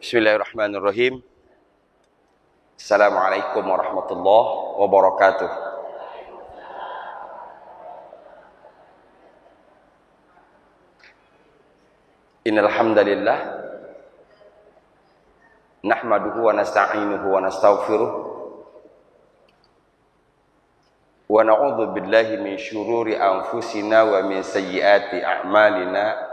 Bismillahirrahmanirrahim. Assalamualaikum warahmatullahi wabarakatuh. Innal hamdalillah nahmaduhu wa nasta'inuhu wa nastaghfiruh wa na'udzu billahi min syururi anfusina wa min sayyiati a'malina.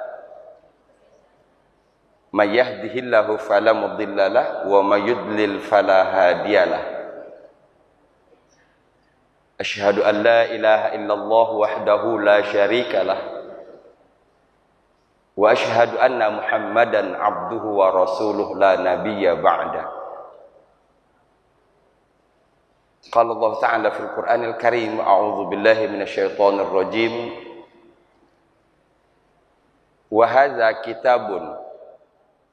May yahdihillahu fala mudhillalah wa may yudlil fala hadiyalah. Asyhadu an la ilaha illallah wahdahu la syarikalah wa asyhadu anna Muhammadan abduhu wa rasuluh la nabiyya ba'da. Qala Allah ta'ala fil Qur'anil Karim, a'udzu billahi minasyaitonir rajim. Wa hadza kitabun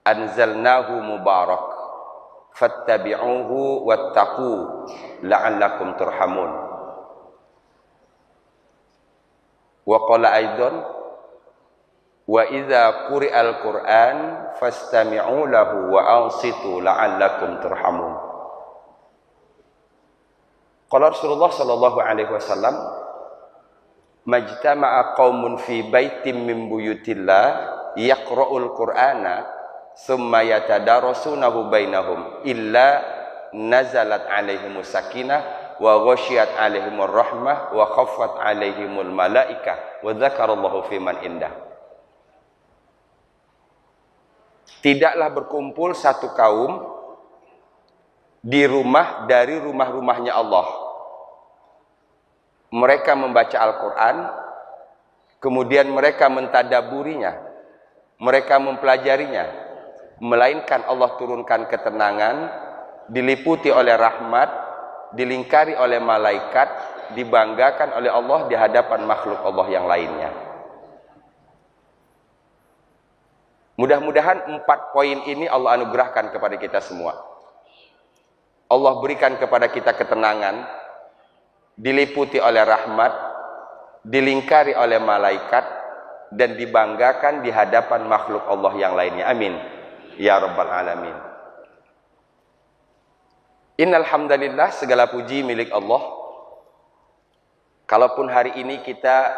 anzalnahu mubarak fattabi'uhu wattaqu la'allakum turhamun. Wa qala aidan wa idza quri'al Qur'an fastami'u lahu wa ansitu la'allakum turhamun. Qala Rasulullah sallallahu alaihi wasallam, majtama'a qaumun fi baitin min buyutillah yaqra'ul Qur'ana summa yatadarasunahu bainahum illa nazalat alaihimus sakinah wa ghasyiyat alaihimur rahmah wa khaffat alaihimul malaikah wa dzakarallahu fiman indah. Tidaklah berkumpul satu kaum di rumah dari rumah-rumahnya Allah. Mereka membaca Al-Quran, kemudian mereka mentadaburinya, mereka mempelajarinya, melainkan Allah turunkan ketenangan, diliputi oleh rahmat, dilingkari oleh malaikat, dibanggakan oleh Allah di hadapan makhluk Allah yang lainnya. Mudah-mudahan 4 poin ini Allah anugerahkan kepada kita semua. Allah berikan kepada kita ketenangan, diliputi oleh rahmat, dilingkari oleh malaikat, dan dibanggakan di hadapan makhluk Allah yang lainnya. Amin ya rabbal alamin. Innal hamdalillah, segala puji milik Allah. Kalaupun hari ini kita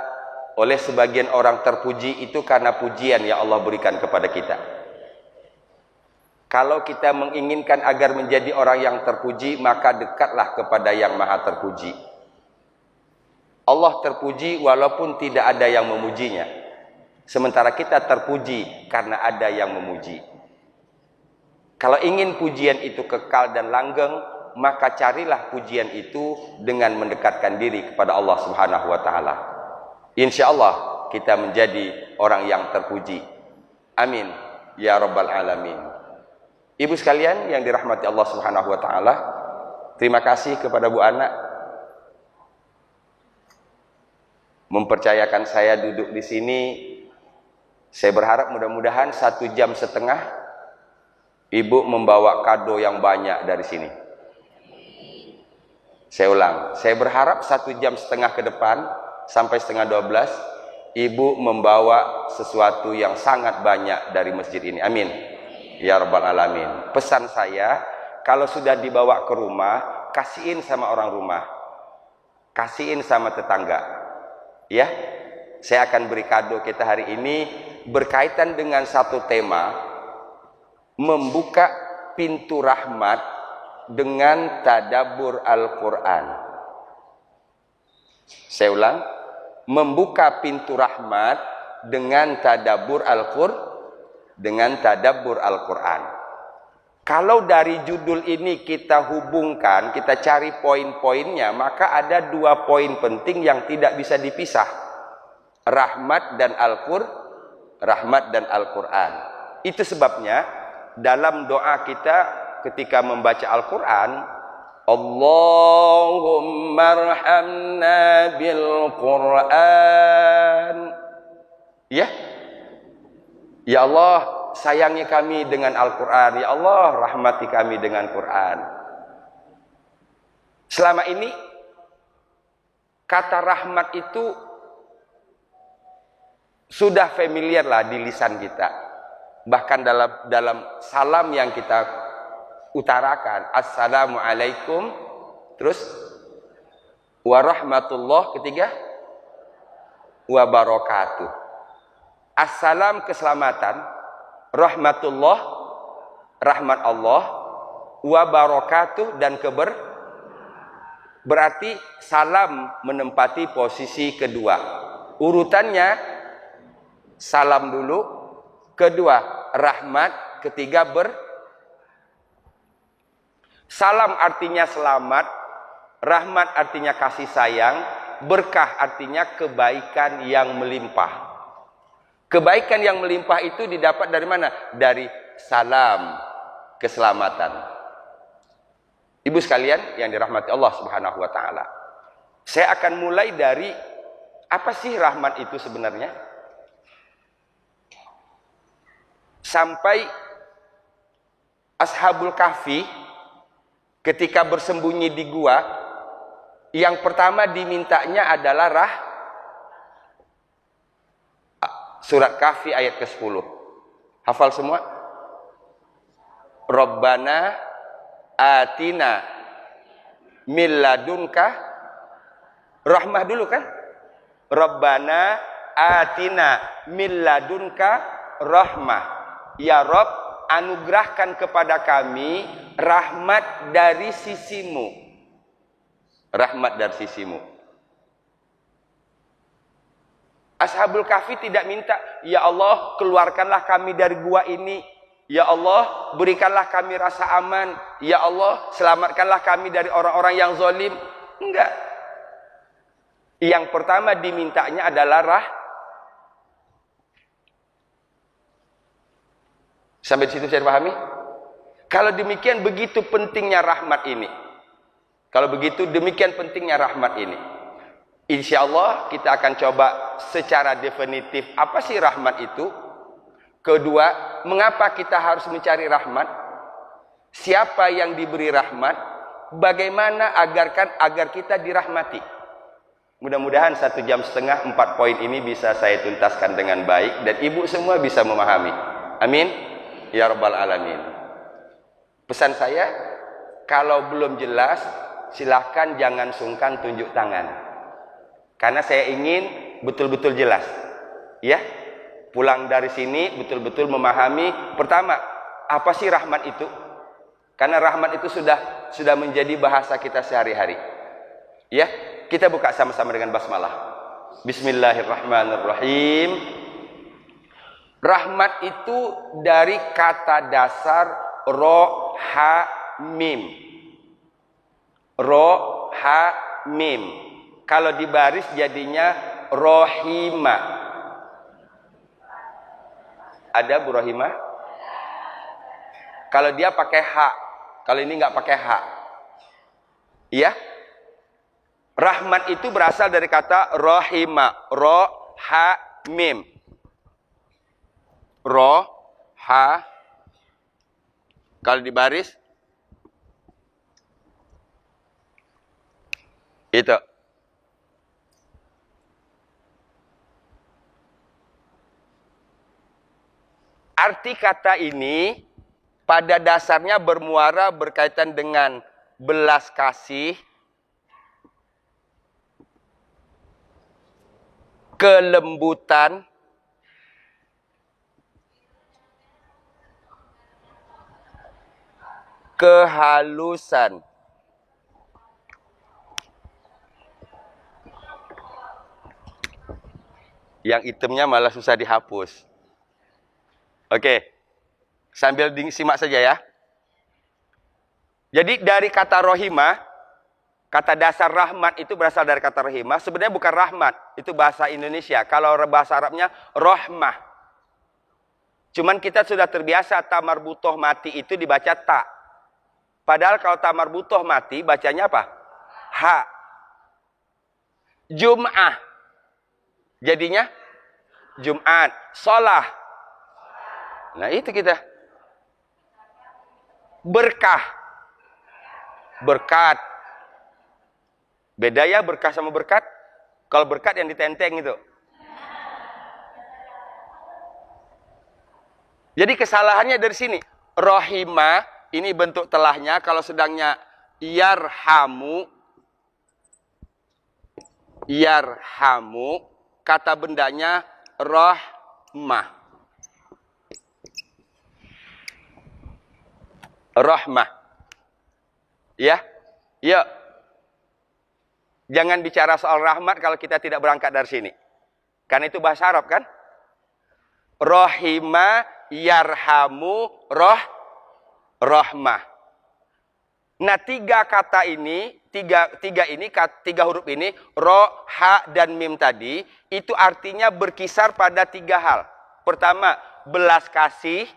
oleh sebagian orang terpuji, itu karena pujian yang Allah berikan kepada kita. Kalau kita menginginkan agar menjadi orang yang terpuji, maka dekatlah kepada yang maha terpuji. Allah terpuji walaupun tidak ada yang memujinya, sementara kita terpuji karena ada yang memuji. Kalau ingin pujian itu kekal dan langgeng, maka carilah pujian itu dengan mendekatkan diri kepada Allah Subhanahu wa taala. Insyaallah kita menjadi orang yang terpuji. Amin ya rabbal alamin. Ibu sekalian yang dirahmati Allah Subhanahu wa taala, terima kasih kepada Bu Ana mempercayakan saya duduk di sini. Saya berharap mudah-mudahan 1,5 jam Ibu membawa kado yang banyak dari sini. Saya ulang, saya berharap 1,5 jam ke depan sampai 11:30 Ibu membawa sesuatu yang sangat banyak dari masjid ini. Amin ya rabbal alamin. Pesan saya, kalau sudah dibawa ke rumah, kasihin sama orang rumah, kasihin sama tetangga. Ya, saya akan beri kado kita hari ini berkaitan dengan satu tema, membuka pintu rahmat dengan tadabbur Al-Quran. Saya ulang, membuka pintu rahmat dengan tadabbur Al-Quran. Kalau dari judul ini kita hubungkan, kita cari poin-poinnya, maka ada 2 poin penting yang tidak bisa dipisah. Rahmat dan Al-Quran. Itu sebabnya dalam doa kita ketika membaca Al-Quran, Allahumma arhamna bil Quran. Ya Allah, sayangi kami dengan Al-Quran. Ya Allah, rahmati kami dengan Quran. Selama ini kata rahmat itu sudah familiar lah di lisan kita. Bahkan dalam salam yang kita utarakan, assalamualaikum, terus warahmatullah, ketiga wabarakatuh. Assalam keselamatan, rahmatullah rahmat Allah, wabarakatuh dan berarti salam menempati posisi kedua. Urutannya salam dulu, kedua rahmat, ketiga salam artinya selamat, rahmat artinya kasih sayang, berkah artinya kebaikan yang melimpah. Kebaikan yang melimpah itu didapat dari mana? Dari salam keselamatan. Ibu sekalian yang dirahmati Allah Subhanahu wa taala. Saya akan mulai dari apa sih rahmat itu sebenarnya? Sampai Ashabul Kahfi ketika bersembunyi di gua, yang pertama dimintanya adalah surat Kahfi ayat ke-10. Hafal semua? Rabbana atina min ladunka rahmah dulu kan? Rabbana atina min ladunka rahmah. Ya Rabb, anugerahkan kepada kami rahmat dari sisimu. Rahmat dari sisimu. Ashabul Kahfi tidak minta, ya Allah keluarkanlah kami dari gua ini, ya Allah berikanlah kami rasa aman, ya Allah selamatkanlah kami dari orang-orang yang zalim. Enggak. Yang pertama dimintanya adalah Sampai di situ saya pahami? Kalau demikian begitu pentingnya rahmat ini. Kalau begitu demikian pentingnya rahmat ini. Insya Allah kita akan coba secara definitif apa sih rahmat itu. Kedua, mengapa kita harus mencari rahmat? Siapa yang diberi rahmat? Bagaimana agar kita dirahmati? Mudah-mudahan 1,5 jam 4 poin ini bisa saya tuntaskan dengan baik dan ibu semua bisa memahami. Amin ya rabbal alamin. Pesan saya, kalau belum jelas silahkan jangan sungkan tunjuk tangan. Karena saya ingin betul-betul jelas. Ya, pulang dari sini betul-betul memahami. Pertama, apa sih rahmat itu? Karena rahmat itu sudah menjadi bahasa kita sehari-hari. Ya, kita buka sama-sama dengan basmalah. Bismillahirrahmanirrahim. Rahmat itu dari kata dasar ro ha mim. Ro ha mim. Kalau dibaris jadinya rohima. Ada Bu Rohima? Kalau dia pakai ha, kalau ini nggak pakai ha. Iya? Rahmat itu berasal dari kata rohima. Ro ha mim. Ro ha. Kalau dibaris itu. Arti kata ini pada dasarnya bermuara berkaitan dengan belas kasih, kelembutan, kehalusan. Yang itemnya malah susah dihapus. Oke, sambil disimak saja ya. Jadi dari kata rohimah, kata dasar rahmat itu berasal dari kata rohimah. Sebenarnya bukan rahmat, itu bahasa Indonesia. Kalau bahasa Arabnya rohmah. Cuman kita sudah terbiasa ta marbutoh mati itu dibaca ta. Padahal kalau ta marbutoh mati bacanya apa? Ha. Jum'ah. Jadinya Jumat. Sholah. Nah itu kita. Berkah. Berkat. Beda ya berkah sama berkat. Kalau berkat yang ditenteng itu. Jadi kesalahannya dari sini. Rahima, ini bentuk telahnya. Kalau sedangnya yarhamu, kata bendanya rahmah. Rahmah. Ya. Ya. Jangan bicara soal rahmat kalau kita tidak berangkat dari sini. Karena itu bahasa Arab kan? Rahima, yarhamu, rahmah. Nah, tiga kata ini, tiga huruf ini, ro, ha, dan mim tadi, itu artinya berkisar pada tiga hal. Pertama, belas kasih,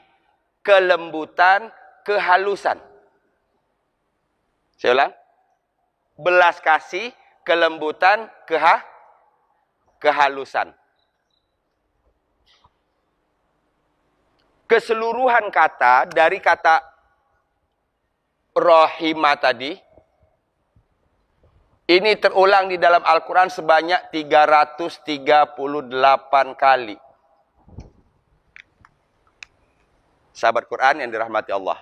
kelembutan, kehalusan. Saya ulang. Belas kasih, kelembutan, kehalusan. Keseluruhan kata dari kata rahimah tadi ini terulang di dalam Al-Quran sebanyak 338 kali. Sahabat Quran yang dirahmati Allah.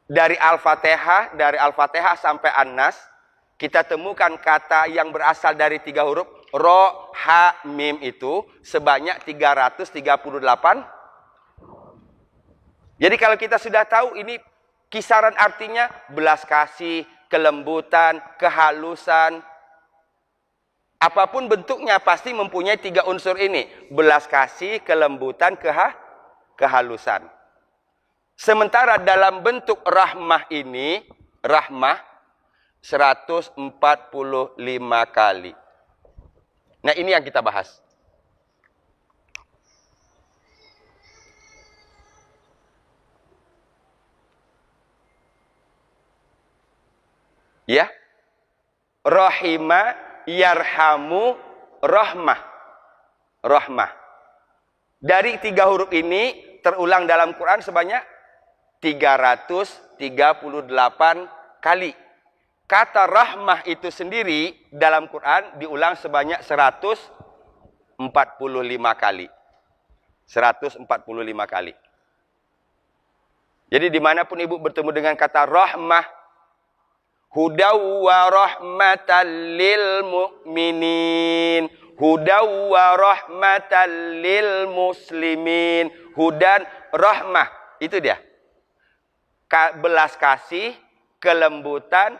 Dari Al-Fatihah sampai An-Nas, kita temukan kata yang berasal dari tiga huruf ro, ha, mim itu sebanyak 338. Jadi kalau kita sudah tahu ini kisaran artinya belas kasih, kelembutan, kehalusan. Apapun bentuknya pasti mempunyai tiga unsur ini. Belas kasih, kelembutan, kehalusan. Sementara dalam bentuk rahmah ini, rahmah 145 kali. Nah, ini yang kita bahas. Ya. Rahima, yarhamu, rahmah. Rahmah. Dari tiga huruf ini terulang dalam Quran sebanyak 338 kali. Kata rahmah itu sendiri dalam Quran diulang sebanyak 145 kali. 145 kali. Jadi dimanapun ibu bertemu dengan kata rahmah, hudaw wa rahmatan lil mu'minin, hudaw wa rahmatan lil muslimin, hudan, rahmah, itu dia. Belas kasih, kelembutan,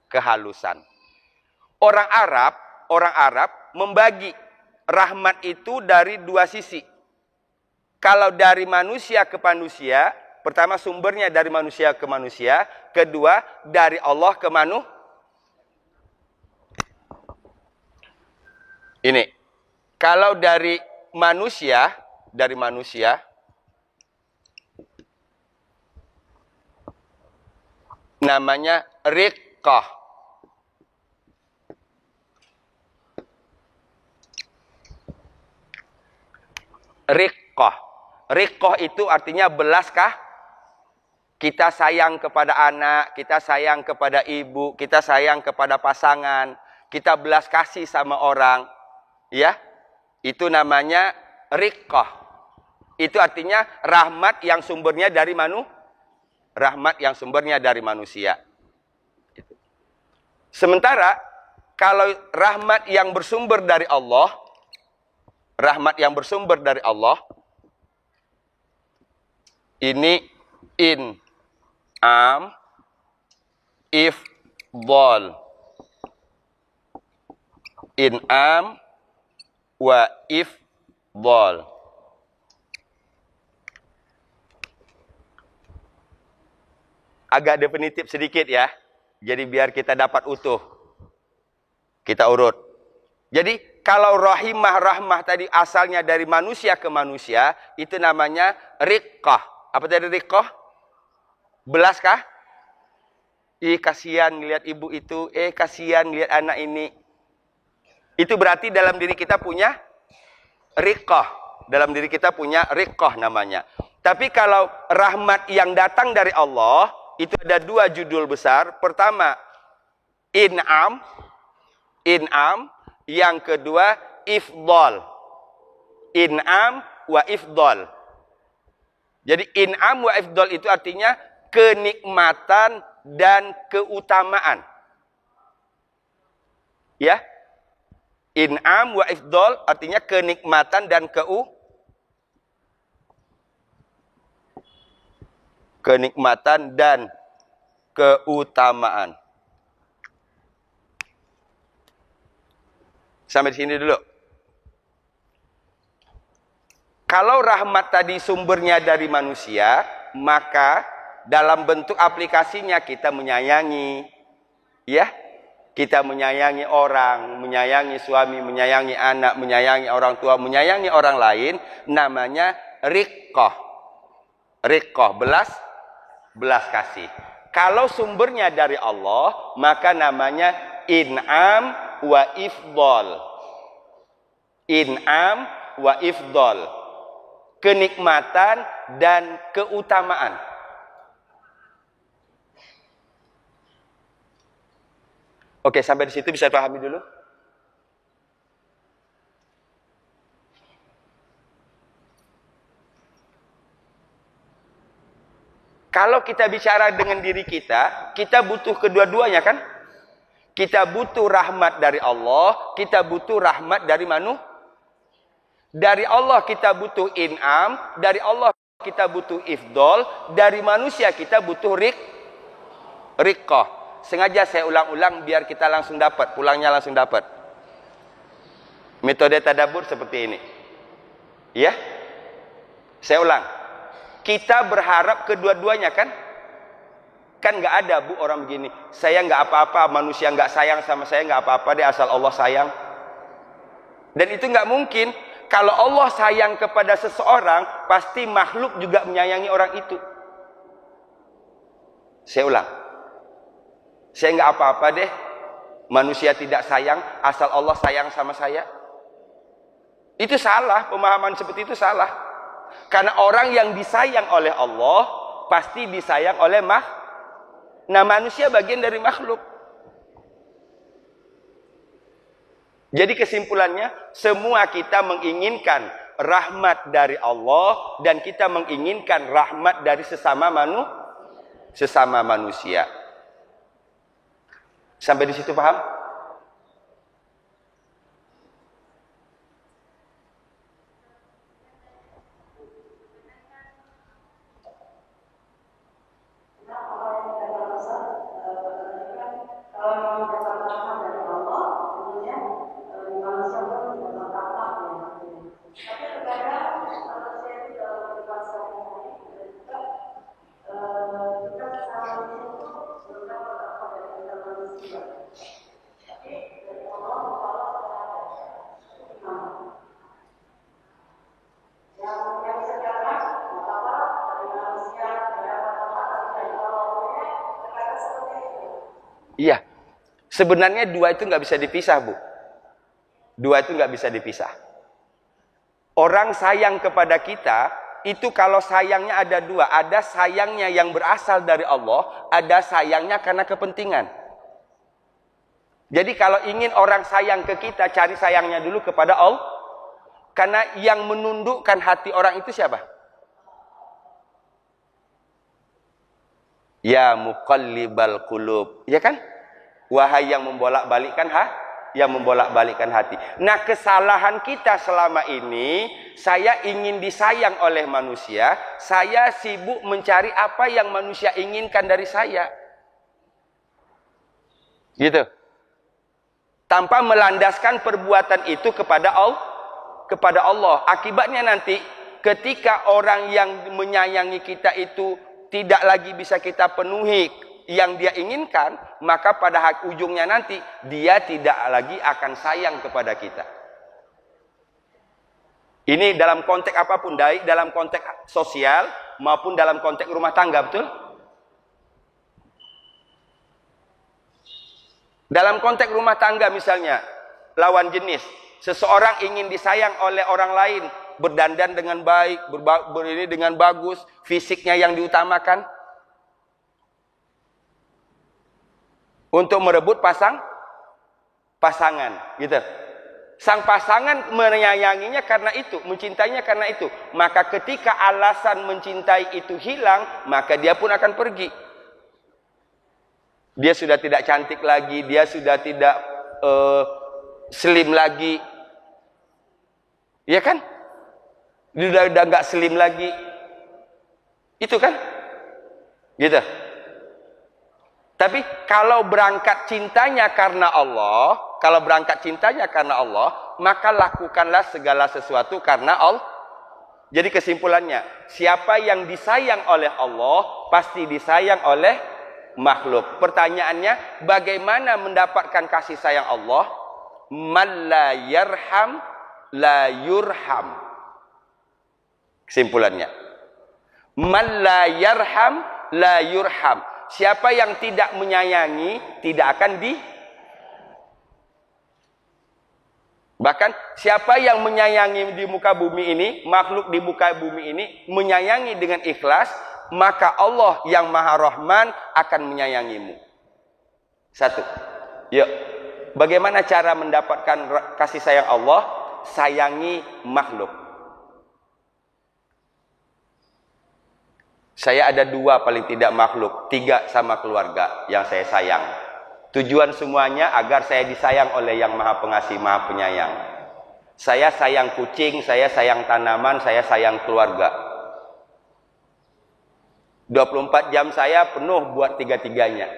kehalusan. Orang Arab membagi rahmat itu dari dua sisi. Kalau dari manusia ke manusia, pertama sumbernya dari manusia ke manusia, kedua dari Allah ke Ini. Kalau dari manusia namanya riqqah. Riqqah. Riqqah itu artinya belaskah? Kita sayang kepada anak, kita sayang kepada ibu, kita sayang kepada pasangan, kita belas kasih sama orang, ya. Itu namanya riqqah. Itu artinya rahmat yang sumbernya dari manusia. Sementara kalau rahmat yang bersumber dari Allah, ini in'am, ifdal. In'am wa ifdal. Agak definitif sedikit ya. Jadi biar kita dapat utuh. Kita urut. Jadi kalau rahmah tadi asalnya dari manusia ke manusia, itu namanya riqqah. Apa tadi riqqah? Belas kah? Kasihan lihat ibu itu, kasihan lihat anak ini. Itu berarti dalam diri kita punya riqqah. Dalam diri kita punya riqqah namanya. Tapi kalau rahmat yang datang dari Allah, itu ada dua judul besar. Pertama, in'am. Yang kedua, ifdal. In'am, wa ifdal. Jadi in'am wa ifdal itu artinya kenikmatan dan keutamaan. Ya. In'am wa ifdal artinya kenikmatan dan kenikmatan dan keutamaan. Sampai di sini dulu. Kalau rahmat tadi sumbernya dari manusia, maka dalam bentuk aplikasinya kita menyayangi, ya, kita menyayangi orang, menyayangi suami, menyayangi anak, menyayangi orang tua, menyayangi orang lain, namanya riqqah. Riqqah, belas kasih. Kalau sumbernya dari Allah, maka namanya in'am wa ifdal. In'am wa ifdal. Kenikmatan dan keutamaan. Oke, sampai di situ bisa pahami dulu. Kalau kita bicara dengan diri kita butuh kedua-duanya kan? Kita butuh rahmat dari Allah, kita butuh rahmat dari manusia. Dari Allah kita butuh in'am, dari Allah kita butuh ifdal, dari manusia kita butuh riqqah. Sengaja saya ulang-ulang biar kita langsung dapat, pulangnya langsung dapat. Metode tadabbur seperti ini. Ya? Saya ulang. Kita berharap kedua-duanya kan? Kan nggak ada Bu orang begini. Saya nggak apa-apa, manusia nggak sayang sama saya nggak apa-apa deh asal Allah sayang. Dan itu nggak mungkin. Kalau Allah sayang kepada seseorang, pasti makhluk juga menyayangi orang itu. Saya ulang. Saya nggak apa-apa deh. Manusia tidak sayang, asal Allah sayang sama saya. Itu salah, pemahaman seperti itu salah. Karena orang yang disayang oleh Allah, pasti disayang oleh Nah, manusia bagian dari makhluk. Jadi kesimpulannya, semua kita menginginkan rahmat dari Allah dan kita menginginkan rahmat dari sesama manusia. Sampai di situ paham? Iya, sebenarnya dua itu nggak bisa dipisah, Bu. Dua itu nggak bisa dipisah. Orang sayang kepada kita, itu kalau sayangnya ada dua. Ada sayangnya yang berasal dari Allah, ada sayangnya karena kepentingan. Jadi kalau ingin orang sayang ke kita, cari sayangnya dulu kepada Allah. Karena yang menundukkan hati orang itu siapa? Ya muqallibal qulub, ya kan? Wahai yang membolak-balikkan hati. Nah, kesalahan kita selama ini, saya ingin disayang oleh manusia, saya sibuk mencari apa yang manusia inginkan dari saya. Gitu. Tanpa melandaskan perbuatan itu kepada Allah. Akibatnya nanti ketika orang yang menyayangi kita itu tidak lagi bisa kita penuhi yang dia inginkan, maka pada ujungnya nanti dia tidak lagi akan sayang kepada kita. Ini dalam konteks apapun, baik dalam konteks sosial maupun dalam konteks rumah tangga, betul? Dalam konteks rumah tangga misalnya, lawan jenis, seseorang ingin disayang oleh orang lain, berdandan dengan baik, berini dengan bagus, fisiknya yang diutamakan, untuk merebut pasangan, gitu. Sang pasangan menyayanginya karena itu, mencintainya karena itu. Maka ketika alasan mencintai itu hilang, maka dia pun akan pergi. Dia sudah tidak cantik lagi, dia sudah tidak slim lagi. Iya kan? Dia udah nggak slim lagi. Itu kan? Gitu. Tapi kalau berangkat cintanya karena Allah, maka lakukanlah segala sesuatu karena Allah. Jadi kesimpulannya, siapa yang disayang oleh Allah, pasti disayang oleh makhluk. Pertanyaannya, bagaimana mendapatkan kasih sayang Allah? Man la yarham la yurham. Kesimpulannya, man la yarham la yurham. Siapa yang tidak menyayangi tidak akan Bahkan siapa yang menyayangi di muka bumi ini, makhluk di muka bumi ini menyayangi dengan ikhlas, maka Allah yang Maha Rahman akan menyayangimu. Satu. Yuk, bagaimana cara mendapatkan kasih sayang Allah? Sayangi makhluk. Saya ada 2 paling tidak makhluk, 3 sama keluarga yang saya sayang. Tujuan semuanya agar saya disayang oleh yang Maha Pengasih, Maha Penyayang. Saya sayang kucing, saya sayang tanaman, saya sayang keluarga. 24 jam saya penuh buat 3-tiganya.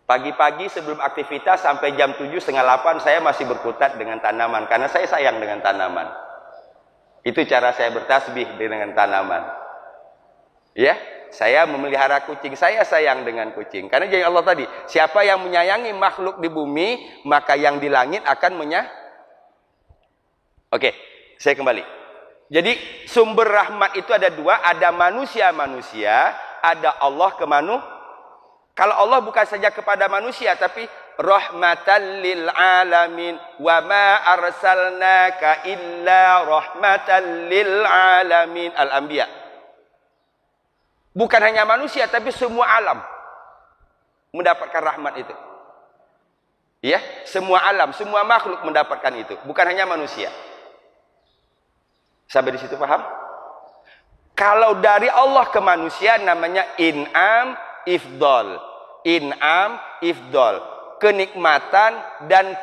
Pagi-pagi sebelum aktivitas sampai jam 7, setengah 8 saya masih berkutat dengan tanaman karena saya sayang dengan tanaman. Itu cara saya bertasbih dengan tanaman. Ya, saya memelihara kucing, saya sayang dengan kucing. Karena janji Allah tadi, siapa yang menyayangi makhluk di bumi, maka yang di langit akan Oke, saya kembali. Jadi sumber rahmat itu ada 2, ada manusia-manusia, ada Allah ke Kalau Allah bukan saja kepada manusia, tapi rahmatan lil alamin, wa ma arsalnaka illa rahmatan lil alamin. Al-Anbiya. Bukan hanya manusia, tapi semua alam mendapatkan rahmat itu. Ya, semua alam, semua makhluk mendapatkan itu, bukan hanya manusia. Sampai di situ paham? Kalau dari Allah ke manusia namanya in'am ifdal. In'am ifdal, kenikmatan dan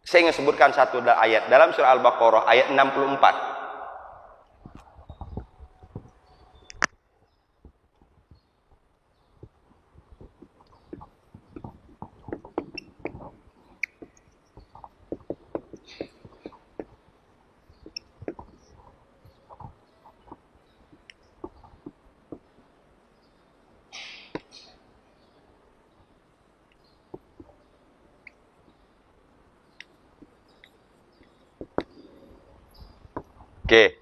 Saya ingin sebutkan satu ayat dalam surah Al-Baqarah ayat 64. Oke.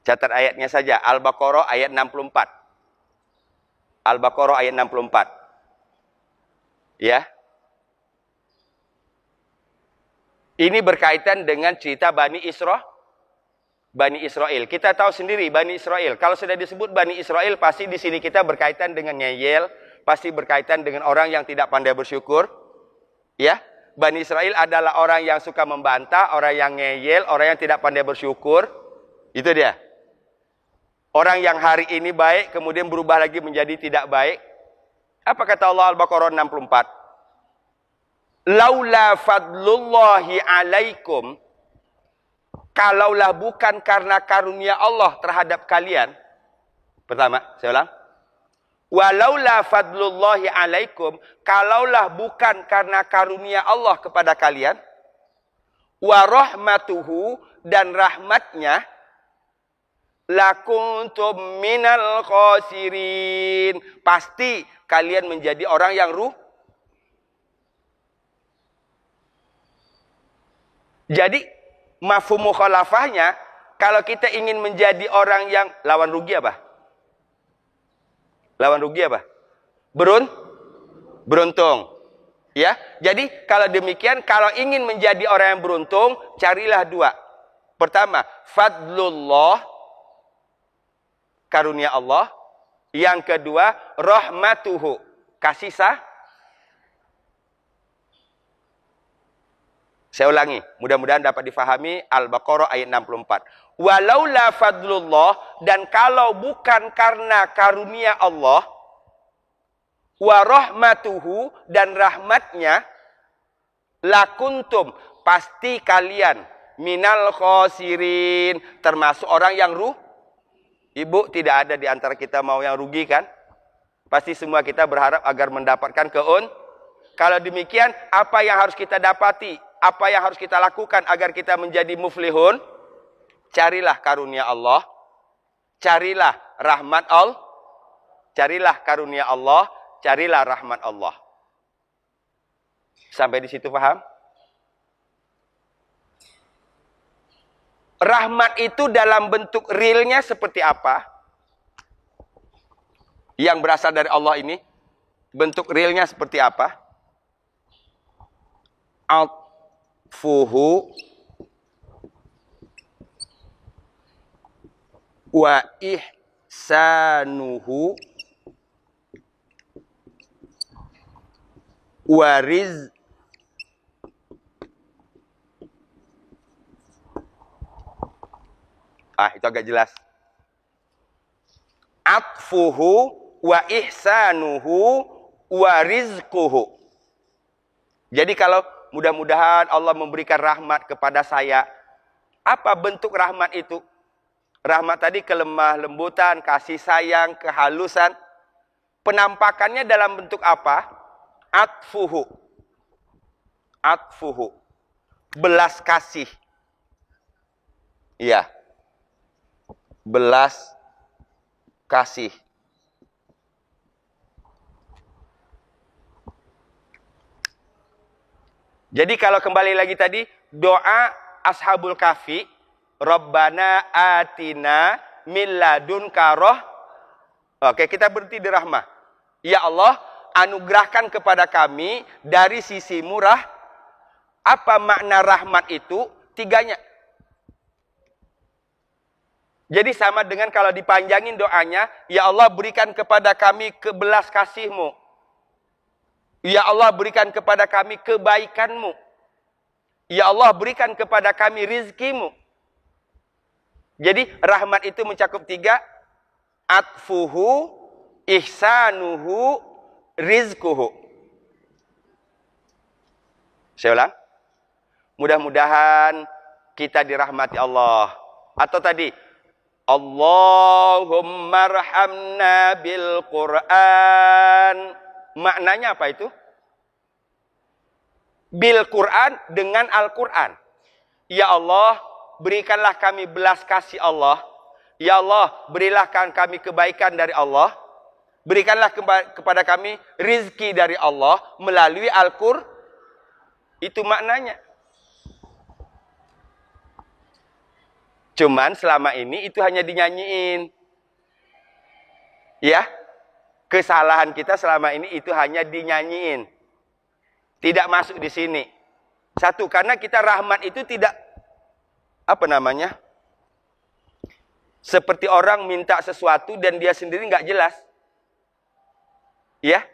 Catat ayatnya saja. Al-Baqarah ayat 64. Al-Baqarah ayat 64. Ya. Ini berkaitan dengan cerita Bani Israel. Kita tahu sendiri Bani Israel. Kalau sudah disebut Bani Israel, pasti di sini kita berkaitan dengan ngeyel, pasti berkaitan dengan orang yang tidak pandai bersyukur. Ya. Bani Israel adalah orang yang suka membantah, orang yang ngeyel, orang yang tidak pandai bersyukur. Itu dia. Orang yang hari ini baik, kemudian berubah lagi menjadi tidak baik. Apa kata Allah Al-Baqarah 64? Laula fadlullahi alaikum, kalaulah bukan karena karunia Allah terhadap kalian. Pertama, saya ulang. Walaula fadlullahi alaikum, kalaulah bukan karena karunia Allah kepada kalian, wa rahmatuhu, dan rahmatnya, lakuntum minal khasirin, pasti kalian menjadi orang yang Jadi mafhum mukhalafahnya, kalau kita ingin menjadi orang yang lawan rugi apa? Lawan rugi apa? Beruntung. Ya, jadi kalau demikian, kalau ingin menjadi orang yang beruntung, carilah 2. Pertama, fadlullah, karunia Allah. Yang kedua, rahmatuhu, kasih Saya ulangi, mudah-mudahan dapat difahami. Al-Baqarah ayat 64. Walaula fadlullah, dan kalau bukan karena karunia Allah, wa rahmatuhu, dan rahmatnya, lakuntum, pasti kalian, minal khosirin, termasuk orang yang Ibu, tidak ada di antara kita mau yang rugi kan? Pasti semua kita berharap agar mendapatkan Kalau demikian, apa yang harus kita dapati? Apa yang harus kita lakukan agar kita menjadi muflihun? Carilah karunia Allah. Carilah rahmat Allah. Carilah karunia Allah. Carilah rahmat Allah. Sampai di situ paham? Rahmat itu dalam bentuk realnya seperti apa? Yang berasal dari Allah ini. Bentuk realnya seperti apa? Atfuhu wa ihsanuhu wa rizquhu. Itu agak jelas. Atfuhu wa ihsanuhu wa rizquhu. Jadi kalau mudah-mudahan Allah memberikan rahmat kepada saya. Apa bentuk rahmat itu? Rahmat tadi kelemah lembutan, kasih sayang, kehalusan. Penampakannya dalam bentuk apa? Atfuhu. Atfuhu. Belas kasih. Iya. Belas kasih. Jadi kalau kembali lagi tadi, doa Ashabul Kahfi, Rabbana atina min ladunka Oke, kita berhenti di rahmah. Ya Allah, anugerahkan kepada kami dari sisi murah. Apa makna rahmat itu? Tiganya. Jadi sama dengan kalau dipanjangin doanya, ya Allah berikan kepada kami kebelas kasih-Mu. Ya Allah berikan kepada kami kebaikan-Mu. Ya Allah berikan kepada kami rizki-Mu. Jadi rahmat itu mencakup tiga. Atfuhu, ihsanuhu, rizkuhu. Saya ulang. Mudah-mudahan kita dirahmati Allah. Atau tadi, Allahumma arhamna bil Qur'an. Maknanya apa itu? Bil Quran, dengan Al-Quran. Ya Allah, berikanlah kami belas kasih Allah. Ya Allah, berilah kami kebaikan dari Allah. Berikanlah kepada kami rizki dari Allah melalui Al-Quran. Itu maknanya. Cuman selama ini itu hanya dinyanyiin. Ya. Kesalahan kita selama ini itu hanya dinyanyiin. Tidak masuk di sini. Satu, karena kita rahmat itu tidak, seperti orang minta sesuatu dan dia sendiri nggak jelas. Ya.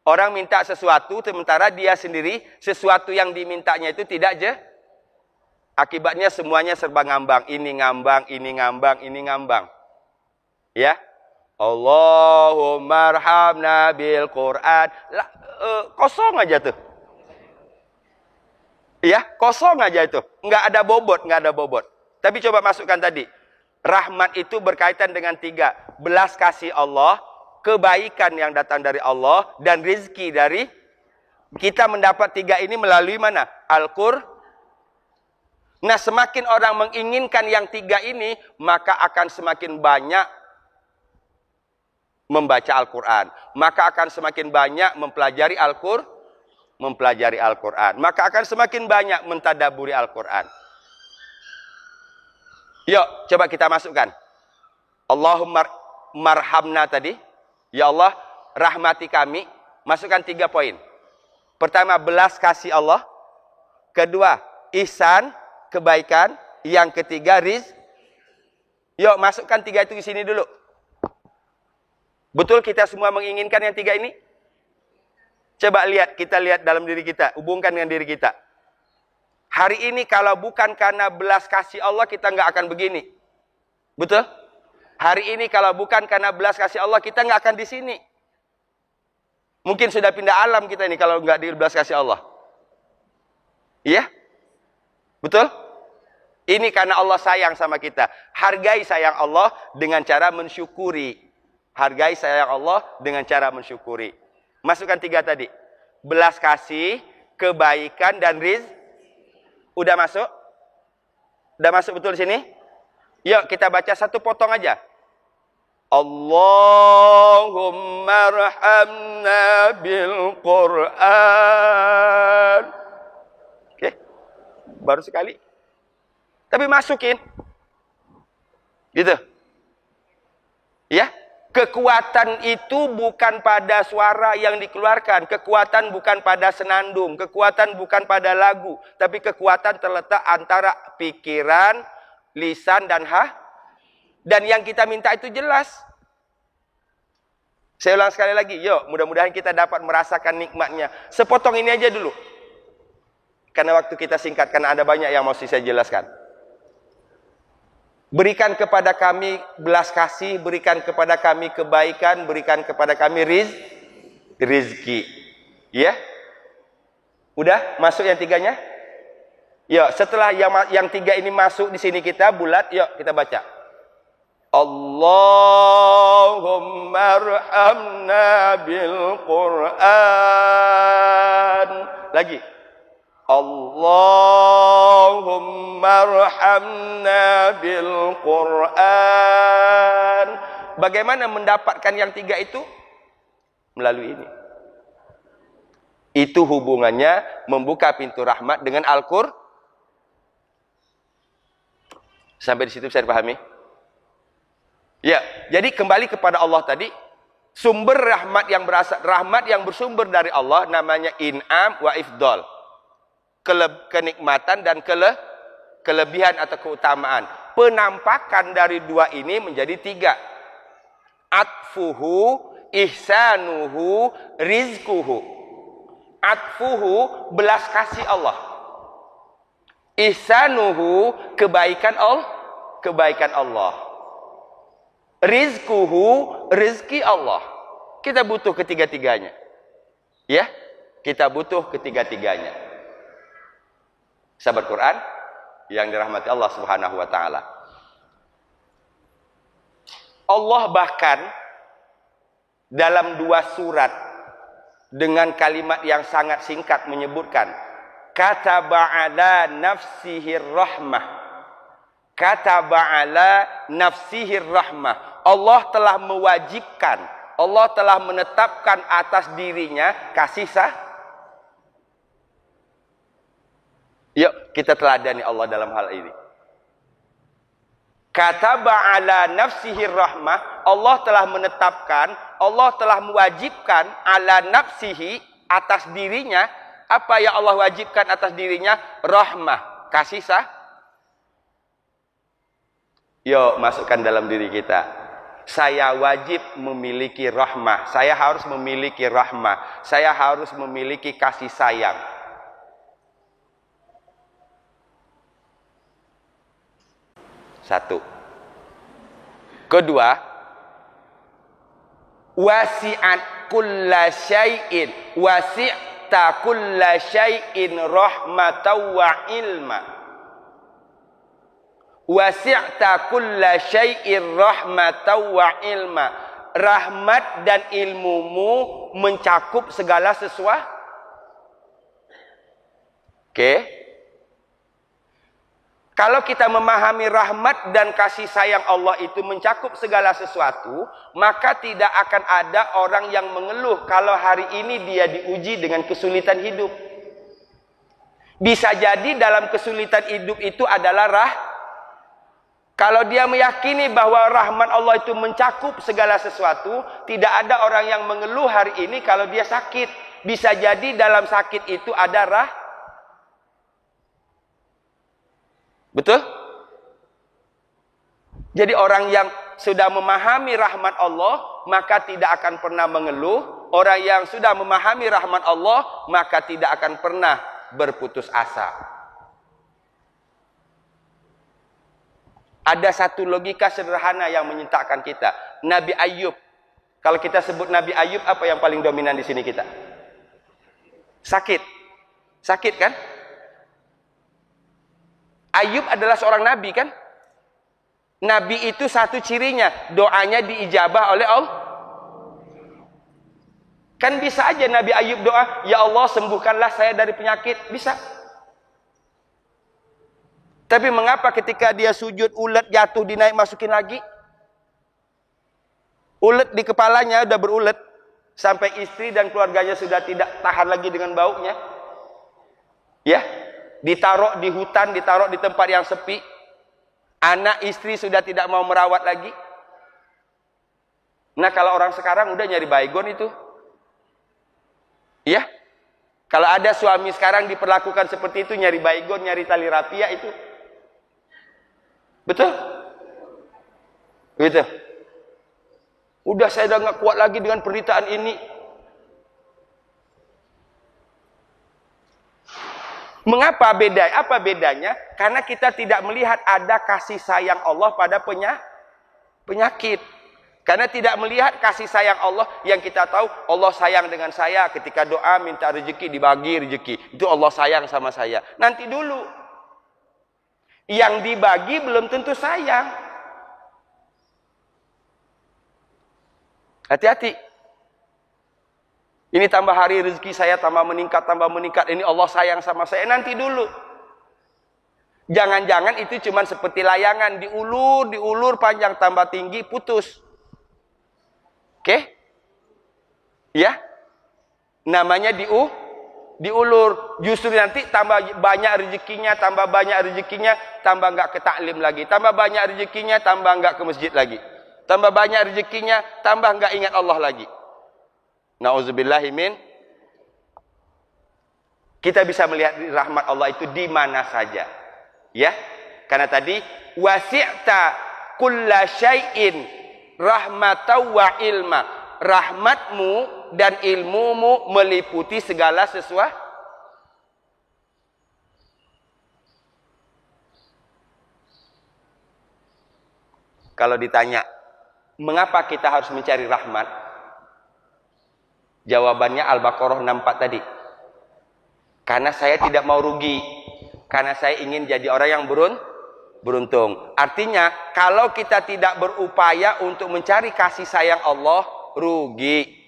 Orang minta sesuatu, sementara dia sendiri, sesuatu yang dimintanya itu tidak Akibatnya semuanya serba ngambang. Ini ngambang, ini ngambang, ini ngambang. Ya. Allahumma arhamna bil Qur'an. Kosong aja tuh. Ya, kosong aja itu. Nggak ada bobot, nggak ada bobot. Tapi coba masukkan tadi. Rahmat itu berkaitan dengan tiga. Belas kasih Allah, kebaikan yang datang dari Allah, dan rizki dari kita mendapat tiga ini melalui mana? Al-Qur'an. Nah, semakin orang menginginkan yang tiga ini, maka akan semakin banyak membaca Al-Quran. Maka akan semakin banyak mempelajari Al-Quran. Maka akan semakin banyak mentadaburi Al-Quran. Yuk, coba kita masukkan. Allahumma marhamna tadi. Ya Allah, rahmati kami. Masukkan 3 poin. Pertama, belas kasih Allah. Kedua, ihsan, kebaikan. Yang ketiga, Yuk, masukkan 3 itu di sini dulu. Betul kita semua menginginkan yang 3 ini? Coba lihat, kita lihat dalam diri kita. Hubungkan dengan diri kita. Hari ini kalau bukan karena belas kasih Allah, kita nggak akan begini. Betul? Hari ini kalau bukan karena belas kasih Allah, kita nggak akan di sini. Mungkin sudah pindah alam kita ini kalau nggak di belas kasih Allah. Iya? Betul? Ini karena Allah sayang sama kita. Hargai sayang Allah dengan cara mensyukuri. Hargai sayang Allah dengan cara mensyukuri. Masukkan 3 tadi. Belas kasih, kebaikan, dan rizki. Udah masuk? Udah masuk betul di sini? Yuk kita baca satu potong aja. Allahumma arhamna bil Quran. Oke. Baru sekali. Tapi masukin. Gitu. Ya. Kekuatan itu bukan pada suara yang dikeluarkan. Kekuatan bukan pada senandung. Kekuatan bukan pada lagu. Tapi kekuatan terletak antara pikiran, lisan, dan dan yang kita minta itu jelas. Saya ulang sekali lagi. Yuk, mudah-mudahan kita dapat merasakan nikmatnya. Sepotong ini aja dulu. Karena waktu kita singkat. Karena ada banyak yang mesti saya jelaskan. Berikan kepada kami belas kasih, berikan kepada kami kebaikan, berikan kepada kami rizki. Ya? Udah masuk yang 3-nya? Yuk, setelah yang 3 ini masuk di sini kita bulat, yuk kita baca. Allahumma arhamna bil Quran. Lagi. Allahumma arhamna bil Quran. Bagaimana mendapatkan yang 3 itu? Melalui ini. Itu hubungannya membuka pintu rahmat dengan Al-Qur'an. Sampai di situ bisa dipahami? Ya, jadi kembali kepada Allah tadi. Sumber rahmat yang bersumber dari Allah namanya in'am wa ifdal. Kenikmatan dan kelebihan atau keutamaan. Penampakan dari 2 ini menjadi 3. Atfuhu, ihsanuhu, rizkuhu. Atfuhu, belas kasih Allah. Ihsanuhu, kebaikan Allah. Rizkuhu, rizki Allah. Kita butuh ketiga-tiganya. Ya, kita butuh ketiga-tiganya. Sahabat Quran yang dirahmati Allah Subhanahu wa taala. Allah bahkan dalam 2 surat dengan kalimat yang sangat singkat menyebutkan kataba ala nafsihir rahmah. Kataba ala nafsihir rahmah. Allah telah mewajibkan, Allah telah menetapkan atas dirinya kasih sayang. Yuk kita teladani Allah dalam hal ini. Kataba ala nafsihir rahmah. Allah telah menetapkan, Allah telah mewajibkan ala nafsihi, atas dirinya. Apa yang Allah wajibkan atas dirinya? Rahmah, kasih sayang. Yuk masukkan dalam diri kita. Saya wajib memiliki rahmah. Saya harus memiliki rahmah. Saya harus memiliki kasih sayang. Satu. Kedua, wasi'at kulla syai'in, wasi'ta kulla syai'in rahmatan wa ilma. Wasi'ta kulla syai'in rahmatan wa ilma. Rahmat dan ilmumu mencakup segala sesuatu. Oke. Kalau kita memahami rahmat dan kasih sayang Allah itu mencakup segala sesuatu, maka tidak akan ada orang yang mengeluh kalau hari ini dia diuji dengan kesulitan hidup. Bisa jadi dalam kesulitan hidup itu adalah kalau dia meyakini bahwa rahmat Allah itu mencakup segala sesuatu, tidak ada orang yang mengeluh hari ini kalau dia sakit. Bisa jadi dalam sakit itu ada betul? Jadi orang yang sudah memahami rahmat Allah, maka tidak akan pernah mengeluh. Orang yang sudah memahami rahmat Allah, maka tidak akan pernah berputus asa. Ada satu logika sederhana yang menyintakan kita. Nabi Ayub. Kalau kita sebut Nabi Ayub, apa yang paling dominan di sini kita? Sakit. Sakit kan? Ayub adalah seorang nabi kan? Nabi itu satu cirinya, doanya diijabah oleh Allah. Kan bisa aja Nabi Ayub doa, ya Allah sembuhkanlah saya dari penyakit. Bisa. Tapi mengapa ketika dia sujud, ulet jatuh, dinaik masukin lagi? Ulet di kepalanya udah berulet. Sampai istri dan keluarganya sudah tidak tahan lagi dengan baunya. Ya, ditaruh di hutan, ditaruh di tempat yang sepi. Anak istri sudah tidak mau merawat lagi. Nah, kalau orang sekarang udah nyari baygon itu. Ya, kalau ada suami sekarang diperlakukan seperti itu, nyari baygon, nyari tali rapia itu. Betul? Begitu. Udah saya udah gak kuat lagi dengan penderitaan ini. Mengapa beda? Apa bedanya? Karena kita tidak melihat ada kasih sayang Allah pada penyakit. Karena tidak melihat kasih sayang Allah yang kita tahu Allah sayang dengan saya ketika doa minta rezeki dibagi rezeki. Itu Allah sayang sama saya. Nanti dulu. Yang dibagi belum tentu sayang. Hati-hati. Ini tambah hari rezeki saya tambah meningkat, tambah meningkat. Ini Allah sayang sama saya. Nanti dulu. Jangan-jangan itu cuma seperti layangan. Diulur panjang tambah tinggi, putus. Oke? Ya? Namanya diulur. Justru nanti tambah banyak rezekinya, tambah nggak ke taklim lagi. Tambah banyak rezekinya, tambah nggak ke masjid lagi. Tambah banyak rezekinya, tambah nggak ingat Allah lagi. Nauzubillahimin. Kita bisa melihat rahmat Allah itu di mana saja. Ya? Karena tadi wasi'ta kulla syai'in rahmatan wa ilma. Rahmatmu dan ilmumu meliputi segala sesuatu. Kalau ditanya, mengapa kita harus mencari rahmat? Jawabannya Al-Baqarah 64 tadi. Karena saya tidak mau rugi. Karena saya ingin jadi orang yang beruntung. Artinya, kalau kita tidak berupaya untuk mencari kasih sayang Allah, rugi.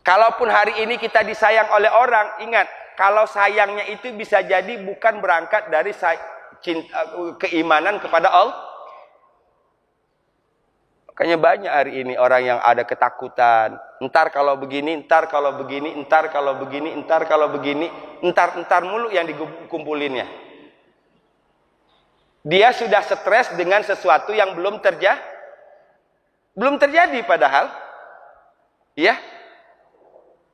Kalaupun hari ini kita disayang oleh orang, ingat, kalau sayangnya itu bisa jadi bukan berangkat dari keimanan kepada Allah. Makanya banyak hari ini orang yang ada ketakutan. Entar kalau begini, entar kalau begini, entar kalau begini, entar kalau begini. Entar mulu yang dikumpulinnya. Dia sudah stres dengan sesuatu yang belum terjadi padahal. Ya.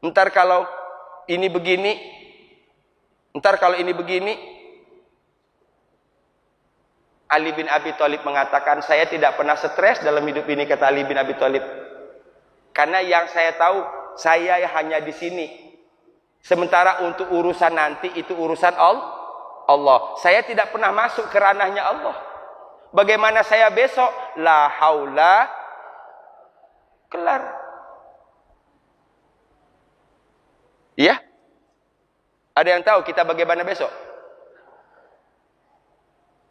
Entar kalau ini begini, entar kalau ini begini. Ali bin Abi Thalib mengatakan, saya tidak pernah stres dalam hidup ini, kata Ali bin Abi Thalib. Karena yang saya tahu, saya hanya di sini. Sementara untuk urusan nanti, itu urusan Allah. Saya tidak pernah masuk ke ranahnya Allah. Bagaimana saya besok? La haula. Kelar. Ya? Ada yang tahu kita bagaimana besok?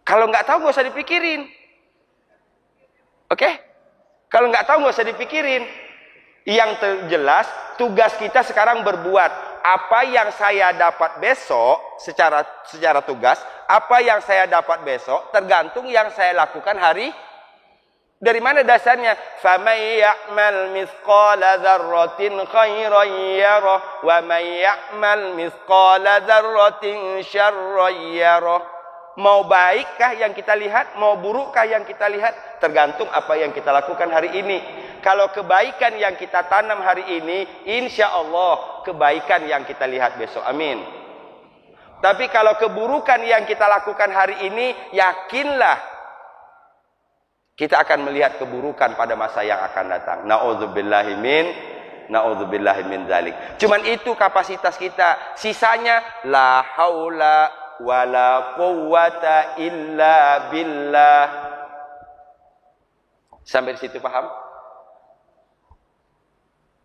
Kalau nggak tahu nggak usah dipikirin, oke? Kalau nggak tahu nggak usah dipikirin. Yang terjelas tugas kita sekarang berbuat apa yang saya dapat besok secara tugas, apa yang saya dapat besok tergantung yang saya lakukan hari. Dari mana dasarnya? Faman ya'mal mithqala dzarratin khairan yarah wa man ya'mal mithqala dzarratin syarran yarah. Mau baikkah yang kita lihat, mau burukkah yang kita lihat, tergantung apa yang kita lakukan hari ini. Kalau kebaikan yang kita tanam hari ini, insya Allah kebaikan yang kita lihat besok. Amin. Tapi kalau keburukan yang kita lakukan hari ini, yakinlah kita akan melihat keburukan pada masa yang akan datang. Na'udzubillahi min dzalik. Cuman itu kapasitas kita. Sisanya la haula wala quwwata illa billah. Sampai di situ paham?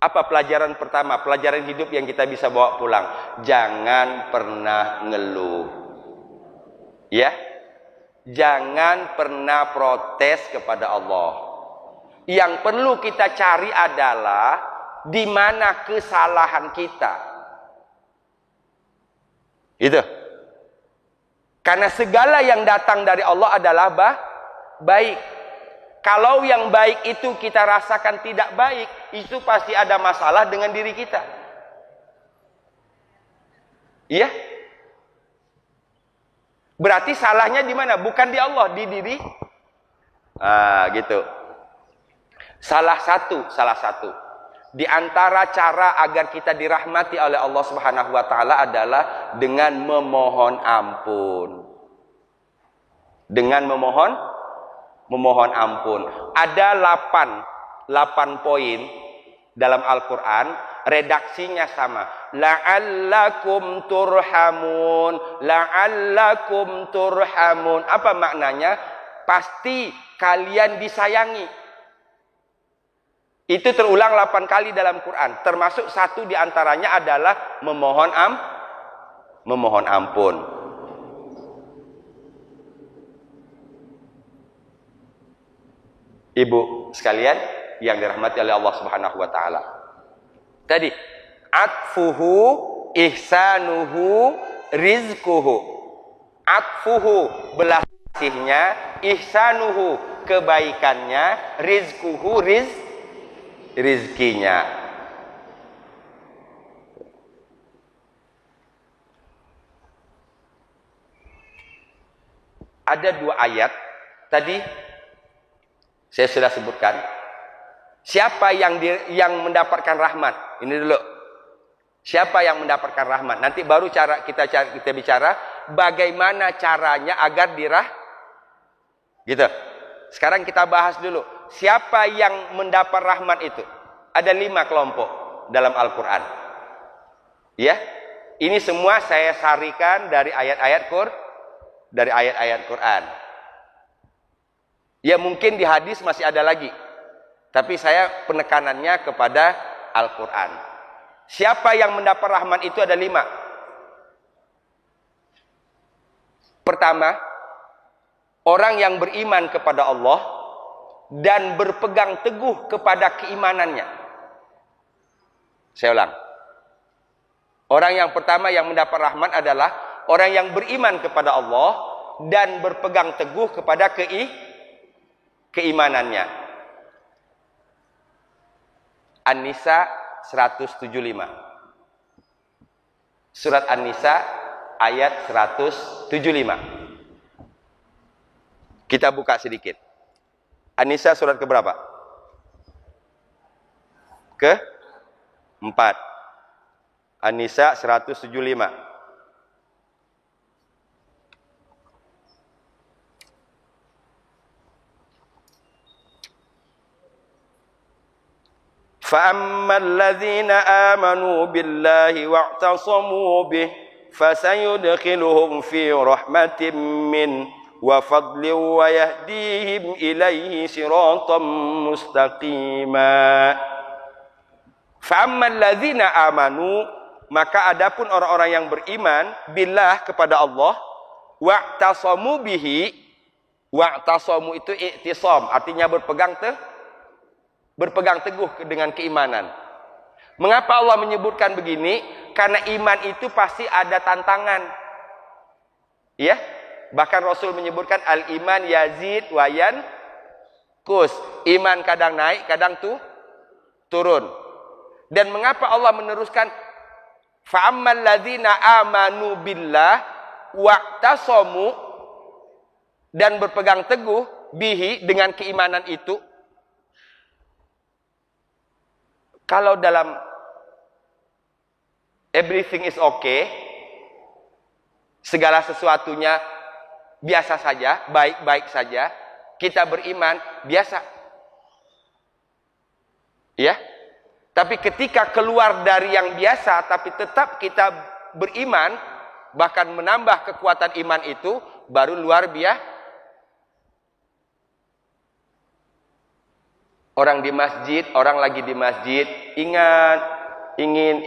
Apa pelajaran pertama, pelajaran hidup yang kita bisa bawa pulang? Jangan pernah ngeluh. Ya? Jangan pernah protes kepada Allah. Yang perlu kita cari adalah di mana kesalahan kita. Itu. Karena segala yang datang dari Allah adalah baik. Kalau yang baik itu kita rasakan tidak baik, itu pasti ada masalah dengan diri kita. Iya? Berarti salahnya di mana? Bukan di Allah, di diri. Gitu. Salah satu. Di antara cara agar kita dirahmati oleh Allah Subhanahu wa taala adalah dengan memohon ampun. Dengan memohon ampun. Ada 8 poin dalam Al-Qur'an, redaksinya sama. La'allakum turhamun. Apa maknanya? Pasti kalian disayangi. Itu terulang 8 kali dalam Quran. Termasuk satu di antaranya adalah memohon ampun. Ibu sekalian yang dirahmati oleh Allah Subhanahu wa taala. Tadi atfuhu ihsanuhu rizquhu. Atfuhu belas kasihnya, ihsanuhu kebaikannya, rizquhu rizkinya. Ada 2 ayat tadi saya sudah sebutkan. Siapa yang mendapatkan rahmat? Ini dulu. Siapa yang mendapatkan rahmat? Nanti baru kita bicara bagaimana caranya agar gitu. Sekarang kita bahas dulu. Siapa yang mendapat rahmat itu? Ada 5 kelompok dalam Al-Quran. Ya, ini semua saya sarikan dari ayat-ayat Quran. Ya mungkin di hadis masih ada lagi. Tapi saya penekanannya kepada Al-Quran. Siapa yang mendapat rahmat itu ada 5. Pertama, orang yang beriman kepada Allah dan berpegang teguh kepada keimanannya. Saya ulang. Orang yang pertama yang mendapat rahmat adalah orang yang beriman kepada Allah dan berpegang teguh kepada keimanannya. An-Nisa 175. Surat An-Nisa ayat 175. Kita buka sedikit. An-Nisa surat keberapa? Ke-4. An-Nisa 175. فَأَمَّا الَّذِينَ آمَنُوا بِاللَّهِ وَاعْتَصَمُوا بِهِ فَسَيُدْخِلُهُمْ فِي رَحْمَةٍ مِّنْهُ وَفَضْلٍ وَيَهْدِيهِمْ إِلَيْهِ صِرَاطًا مُسْتَقِيمًا. فَأَمَّا الَّذِينَ آمَنُوا, maka adapun orang-orang yang beriman billah kepada Allah, wa'tasamu bihi, wa'tasamu itu i'tisam, artinya berpegang teguh dengan keimanan. Mengapa Allah menyebutkan begini? Karena iman itu pasti ada tantangan. Ya? Bahkan Rasul menyebutkan al-iman yazid wa yanqus. Iman kadang naik, kadang turun. Dan mengapa Allah meneruskan fa'ammal ladzina amanu billah wa'tasamu, dan berpegang teguh bihi dengan keimanan itu? Kalau dalam everything is okay, segala sesuatunya biasa saja, baik-baik saja, kita beriman biasa. Ya. Tapi ketika keluar dari yang biasa tapi tetap kita beriman, bahkan menambah kekuatan iman itu, baru luar biasa. Orang di masjid, orang lagi di masjid, ingat, ingin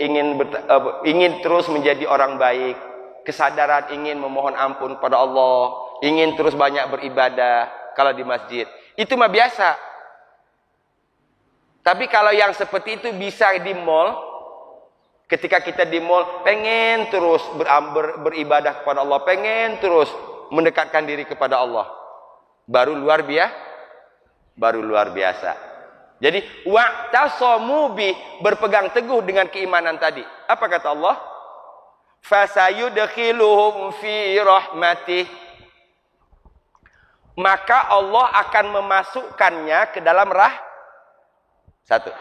terus menjadi orang baik, kesadaran ingin memohon ampun pada Allah, ingin terus banyak beribadah kalau di masjid. Itu mah biasa. Tapi kalau yang seperti itu bisa di mall, ketika kita di mall pengen terus beribadah kepada Allah, pengen terus mendekatkan diri kepada Allah, baru luar biasa. Jadi wa'tasamu bi, berpegang teguh dengan keimanan tadi. Apa kata Allah? Fasayudkhiluhum fi rahmatih, maka Allah akan memasukkannya ke dalam satu.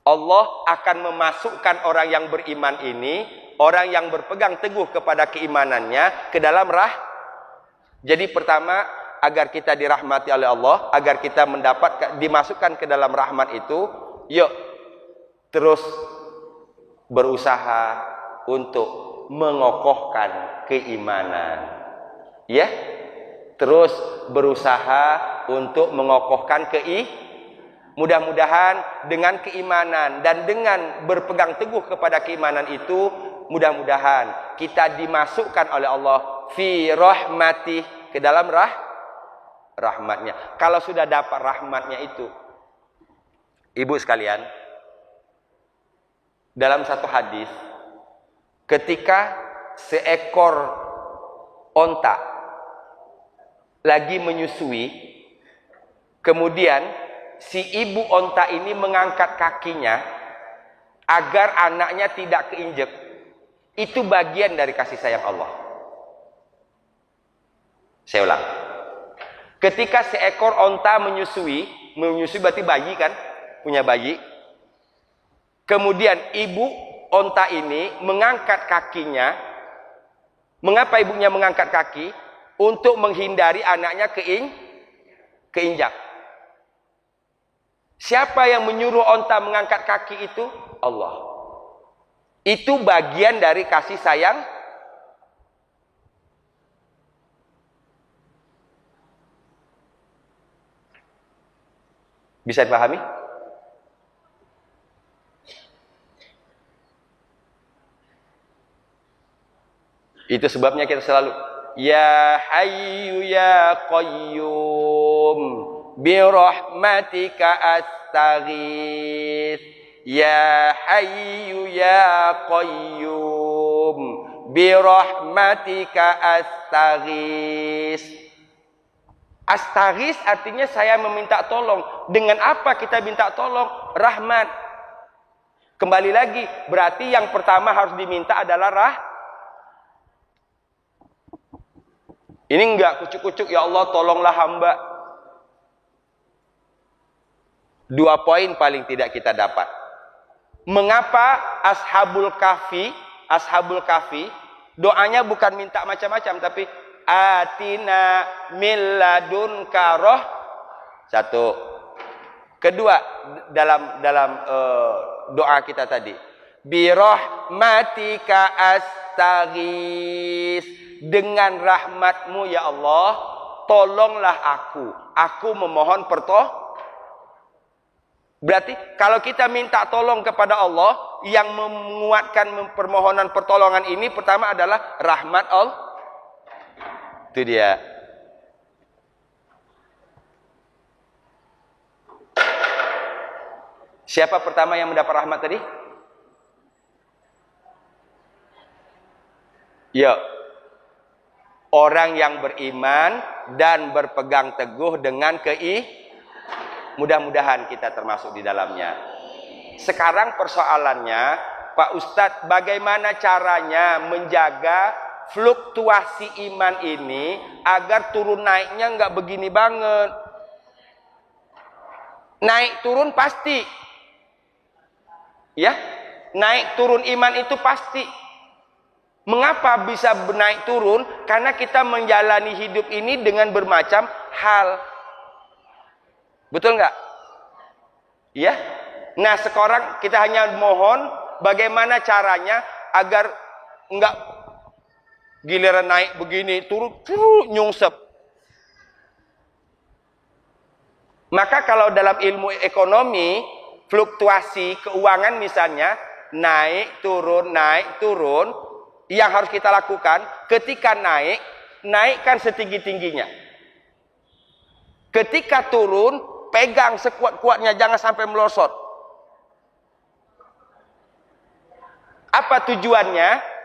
Allah akan memasukkan orang yang beriman ini, orang yang berpegang teguh kepada keimanannya, ke dalam Jadi pertama, agar kita dirahmati oleh Allah, agar kita dimasukkan ke dalam rahmat itu, yuk terus berusaha untuk mengokohkan keimanan. Ya, terus berusaha untuk mengokohkan mudah-mudahan dengan keimanan dan dengan berpegang teguh kepada keimanan itu, mudah-mudahan kita dimasukkan oleh Allah fi rahmatih, ke dalam rahmatnya. Kalau sudah dapat rahmatnya itu, ibu sekalian, dalam satu hadis, ketika seekor onta lagi menyusui, kemudian si ibu onta ini mengangkat kakinya agar anaknya tidak keinjek, itu bagian dari kasih sayang Allah. Saya ulang. Ketika seekor onta menyusui berarti bayi kan, punya bayi. Kemudian ibu onta ini mengangkat kakinya. Mengapa ibunya mengangkat kaki? Untuk menghindari anaknya keinjak. Siapa yang menyuruh onta mengangkat kaki itu? Allah. Itu bagian dari kasih sayang. Bisa dipahami? Itu sebabnya kita selalu Ya Hayyu Ya Qayyum bi rahmatika astaghits. Ya Hayyu Ya Qayyum bi rahmatika astaghits. Astaghis artinya saya meminta tolong. Dengan apa kita minta tolong? Rahmat. Kembali lagi, berarti yang pertama harus diminta adalah Ini enggak kucuk-kucuk, ya Allah tolonglah hamba. 2 poin paling tidak kita dapat. Mengapa Ashabul Kahfi doanya bukan minta macam-macam, tapi atina min ladunka roh. Satu. Kedua, dalam doa kita tadi, bi rahmatika astaghis, dengan rahmatmu ya Allah tolonglah aku memohon Berarti kalau kita minta tolong kepada Allah, yang menguatkan permohonan pertolongan ini pertama adalah rahmat Allah. Itu dia. Siapa pertama yang mendapat rahmat tadi? Ya, orang yang beriman dan berpegang teguh dengan mudah-mudahan kita termasuk di dalamnya. Sekarang persoalannya, Pak Ustadz, bagaimana caranya menjaga fluktuasi iman ini agar turun naiknya nggak begini banget? Naik turun pasti, ya, naik turun iman itu pasti. Mengapa bisa naik turun? Karena kita menjalani hidup ini dengan bermacam hal. Betul nggak? Ya. Nah sekarang kita hanya mohon bagaimana caranya agar enggak giliran naik begini, turun, nyungsep. Maka kalau dalam ilmu ekonomi, fluktuasi keuangan misalnya, naik, turun, yang harus kita lakukan, ketika naik, naikkan setinggi-tingginya. Ketika turun, pegang sekuat-kuatnya, jangan sampai melosot. Apa tujuannya?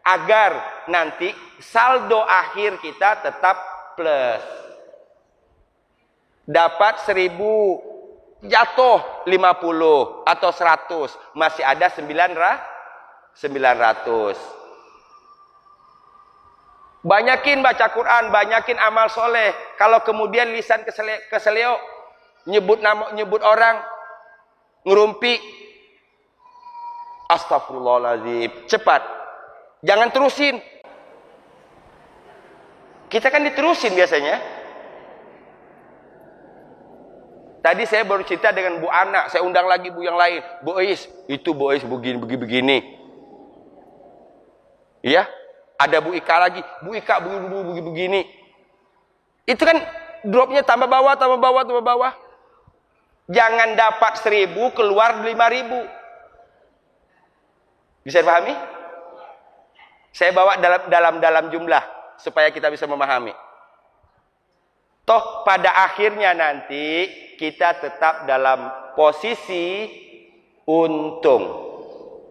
Agar nanti saldo akhir kita tetap plus. Dapat 1.000, jatuh 50 atau 100, masih ada 900. Banyakin baca Quran, banyakin amal soleh. Kalau kemudian lisan keseleo, nyebut orang, ngerumpi, astagfirullahaladzim, cepat. Jangan terusin. Kita kan diterusin biasanya. Tadi saya baru cerita dengan Bu Ana, saya undang lagi Bu yang lain. Bu Ois, itu Bu Ois begini. Iya, ada Bu Ika lagi. Bu Ika begini. Itu kan dropnya tambah bawah. Jangan dapat 1.000 keluar 5.000. Bisa dipahami? Saya bawa dalam jumlah supaya kita bisa memahami. Toh pada akhirnya nanti kita tetap dalam posisi untung.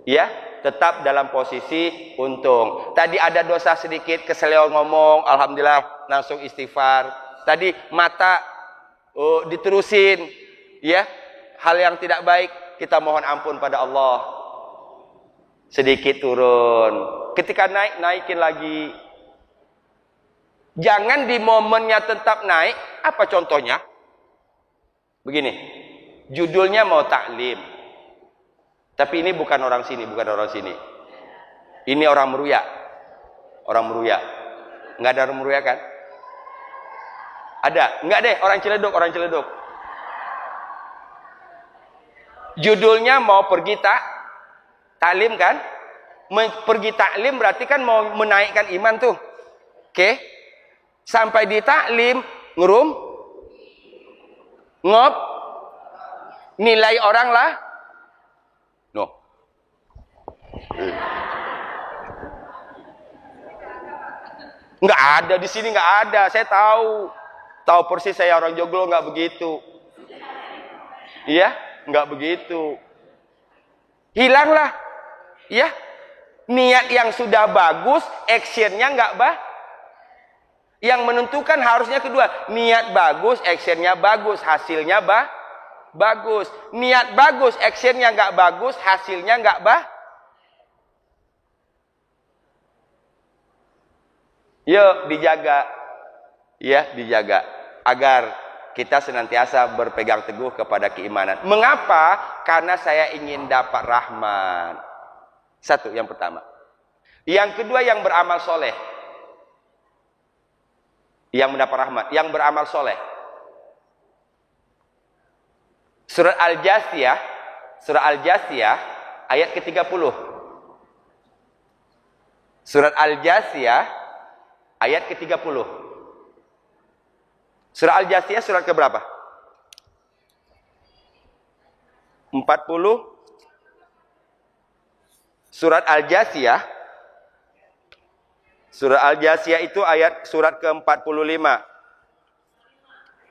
Ya, tetap dalam posisi untung. Tadi ada dosa sedikit, keseleo ngomong, alhamdulillah langsung istighfar. Tadi mata diterusin, ya. Hal yang tidak baik kita mohon ampun pada Allah. Sedikit turun, ketika naik, naikin lagi. Jangan di momennya tetap naik. Apa contohnya? Begini, judulnya mau taklim, tapi ini bukan orang sini. Ini orang meruya. Nggak ada orang meruya kan? Ada? Nggak deh, orang Ciledug. Judulnya mau pergi taklim kan? Pergi taklim berarti kan mau menaikkan iman tuh. Oke? Sampai di taklim, ngop, nilai orang lah. No. Nggak ada di sini, nggak ada. Saya tahu persis, saya orang Joglo, nggak begitu. Iya, nggak begitu. Hilanglah, ya. Niat yang sudah bagus, actionnya nggak Yang menentukan harusnya kedua, niat bagus, actionnya bagus, hasilnya bagus. Niat bagus, actionnya nggak bagus, hasilnya nggak Yuk dijaga, ya dijaga agar kita senantiasa berpegang teguh kepada keimanan. Mengapa? Karena saya ingin dapat rahmat. Satu, yang pertama. Yang kedua, yang beramal soleh. Yang mendapat rahmat, yang beramal soleh. Surat Al-Jasiyah ayat ke-30. Surat Al-Jasiyah ayat ke-30. Surat Al-Jasiyah surat ke berapa? 40. Surat Al-Jasiyah. Surat Al-Jasiyah itu surat ke-45.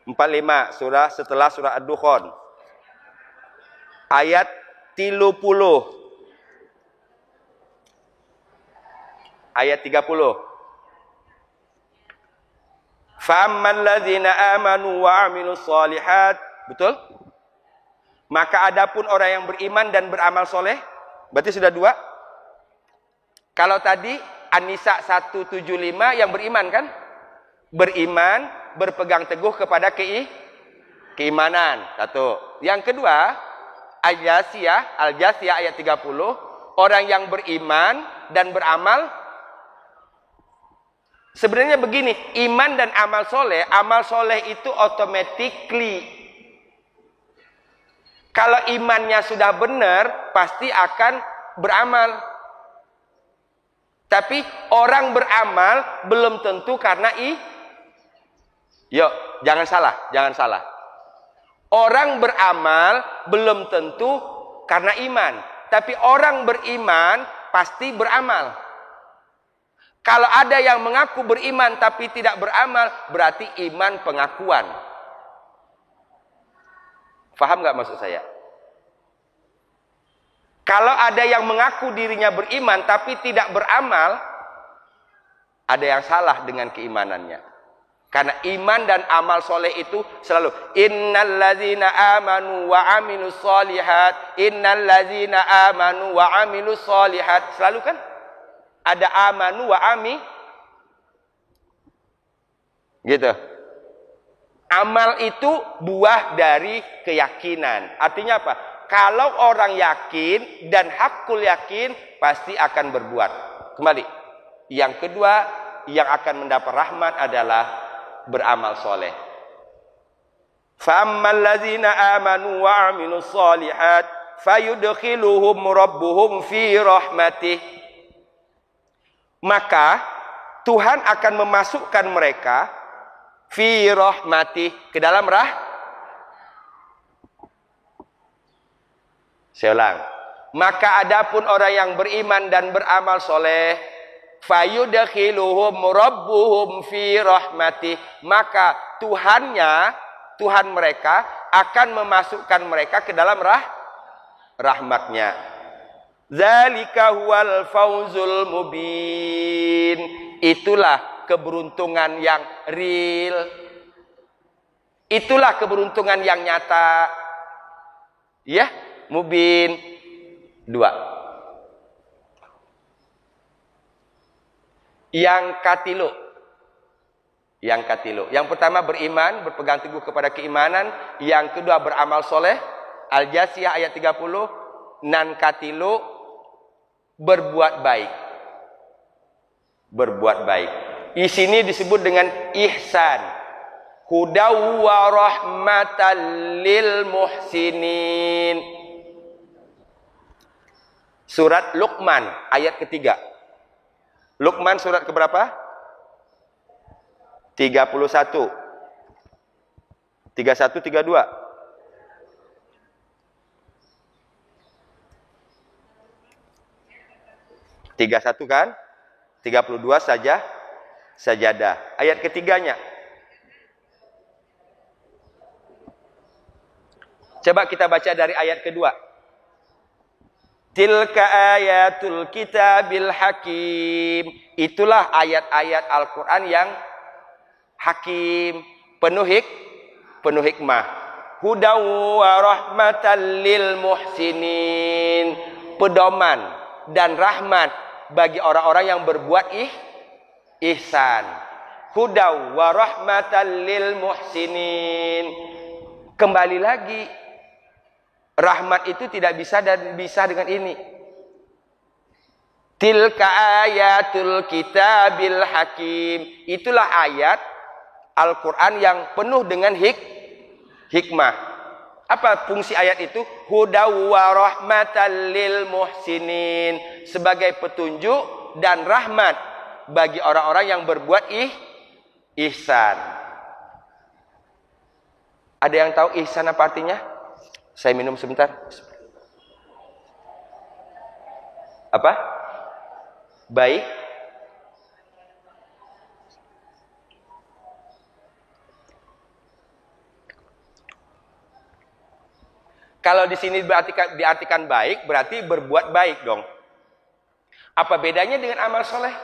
45, surah setelah surah Ad-Dukhan. Ayat 30. Ayat 30. Fa'amman ladzina amanu wa 'amilus shalihat. Betul? Maka adapun orang yang beriman dan beramal soleh, berarti sudah dua. Kalau tadi An-Nisa 175 yang beriman kan? Beriman, berpegang teguh kepada keimanan. Satu. Yang kedua, Al-Jasiyah ayat 30, orang yang beriman dan beramal. Sebenarnya begini, iman dan amal soleh itu automatically. Kalau imannya sudah benar, pasti akan beramal. Tapi orang beramal belum tentu karena Yuk, jangan salah. Orang beramal belum tentu karena iman. Tapi orang beriman pasti beramal. Kalau ada yang mengaku beriman tapi tidak beramal, berarti iman pengakuan. Faham nggak maksud saya? Kalau ada yang mengaku dirinya beriman tapi tidak beramal, ada yang salah dengan keimanannya. Karena iman dan amal soleh itu selalu innallazina amanu wa amilus solihat, innallazina amanu wa amilus solihat. Selalu kan? Ada amanu wa gitu. Amal itu buah dari keyakinan. Artinya apa? Kalau orang yakin dan hakul yakin, pasti akan berbuat. Kembali. Yang kedua, yang akan mendapat rahmat adalah beramal soleh. Fa'ammal ladzina amanu wa amilus solihat fayudkhiluhum rabbuhum fi rahmatih. Maka Tuhan akan memasukkan mereka fi rahmatih, ke dalam Saya ulang. Maka adapun orang yang beriman dan beramal soleh, fayudkhiluhum rabbuhum fi rahmatih, maka Tuhan mereka akan memasukkan mereka ke dalam rahmatnya. Zalika huwal fawzul mubin. Itulah keberuntungan yang real. Itulah keberuntungan yang nyata. Ya, mubin. 2. Yang katilu. Yang pertama beriman, berpegang teguh kepada keimanan. Yang kedua beramal soleh. Al-Jasiyah ayat 30. Nan katilu, berbuat baik. Di sini disebut dengan ihsan. Hudaw wa rahmatan lil muhsinin. Surat Luqman ayat ketiga. Luqman surat keberapa? 31. 31, 32. 31 kan? 32 saja sajadah. Ayat ketiganya. Coba kita baca dari ayat kedua. Tilka ayatul kitabil hakim. Itulah ayat-ayat Al-Quran yang hakim, penuh hikmah. Hudaw wa rahmatan lil muhsinin. Pedoman dan rahmat bagi orang-orang yang berbuat ihsan. Hudaw wa rahmatan lil muhsinin. Kembali lagi, rahmat itu tidak bisa dengan ini. Tilka ayatul kitabil hakim. Itulah ayat Al-Quran yang penuh dengan hikmah. Apa fungsi ayat itu? Hudaw wa rahmatan lil muhsinin. Sebagai petunjuk dan rahmat bagi orang-orang yang berbuat ihsan. Ada yang tahu ihsan apa artinya? Saya minum sebentar. Apa? Baik. Kalau di sini diartikan baik, berarti berbuat baik dong. Apa bedanya dengan amal soleh?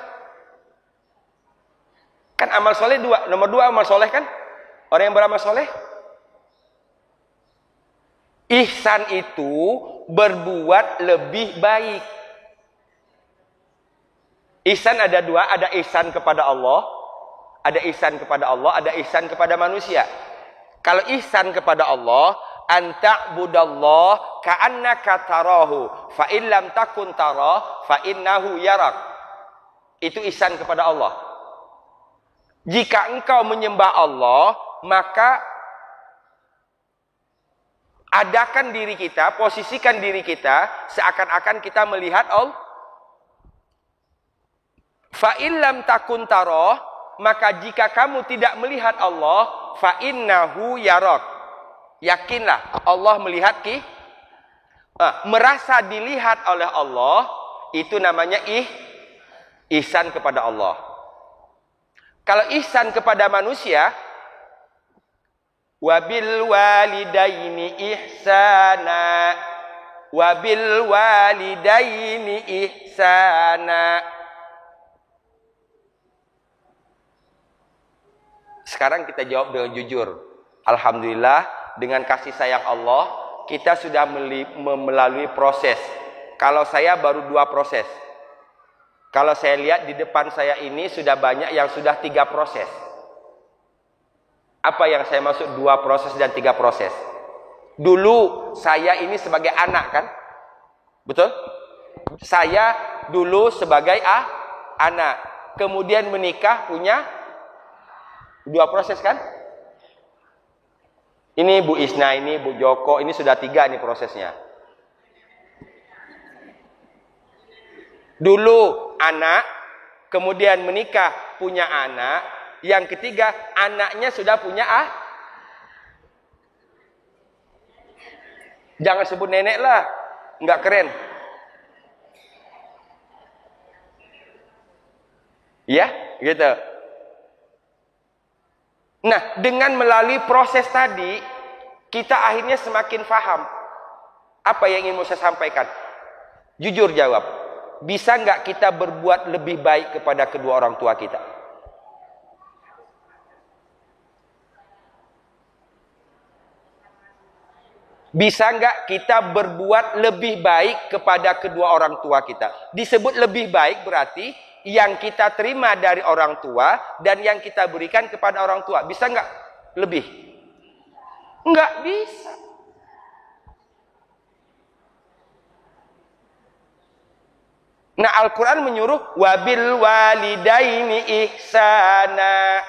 Kan amal soleh dua. Nomor 2 amal soleh kan? Orang yang beramal soleh. Ihsan itu berbuat lebih baik. Ihsan ada 2, ada ihsan kepada Allah, ada ihsan kepada Allah, ada ihsan kepada manusia. Kalau ihsan kepada Allah, anta'budallah ka'annaka tarahu, fa in lam takun tarah, fa innahu yarak. Itu ihsan kepada Allah. Jika engkau menyembah Allah, maka adakan diri kita, posisikan diri kita seakan-akan kita melihat Allah. Fa illam takun taroh, maka jika kamu tidak melihat Allah, fa innahu yarak. Yakinlah Allah melihat merasa dilihat oleh Allah, itu namanya ihsan kepada Allah. Kalau ihsan kepada manusia, wabil walidaini ihsana, wabil walidaini ihsana. Sekarang kita jawab dengan jujur. Alhamdulillah, dengan kasih sayang Allah, kita sudah melalui proses. Kalau saya baru 2 proses. Kalau saya lihat di depan saya ini sudah banyak yang sudah 3 proses. Apa yang saya maksud 2 proses dan 3 proses? Dulu saya ini sebagai anak kan? Betul? Saya dulu sebagai anak. Kemudian menikah punya 2 proses kan? Ini Bu Isna, ini Bu Joko, ini sudah 3 nih prosesnya. Dulu anak, kemudian menikah punya anak, yang ketiga anaknya sudah punya Jangan sebut nenek lah, nggak keren. Ya, gitu. Nah, dengan melalui proses tadi, kita akhirnya semakin paham. Apa yang ingin saya sampaikan? Jujur jawab. Bisa nggak kita berbuat lebih baik kepada kedua orang tua kita? Bisa nggak kita berbuat lebih baik kepada kedua orang tua kita? Disebut lebih baik berarti yang kita terima dari orang tua dan yang kita berikan kepada orang tua. Bisa nggak lebih? Nggak bisa. Nah, Al-Quran menyuruh wabil walidaini ihsana.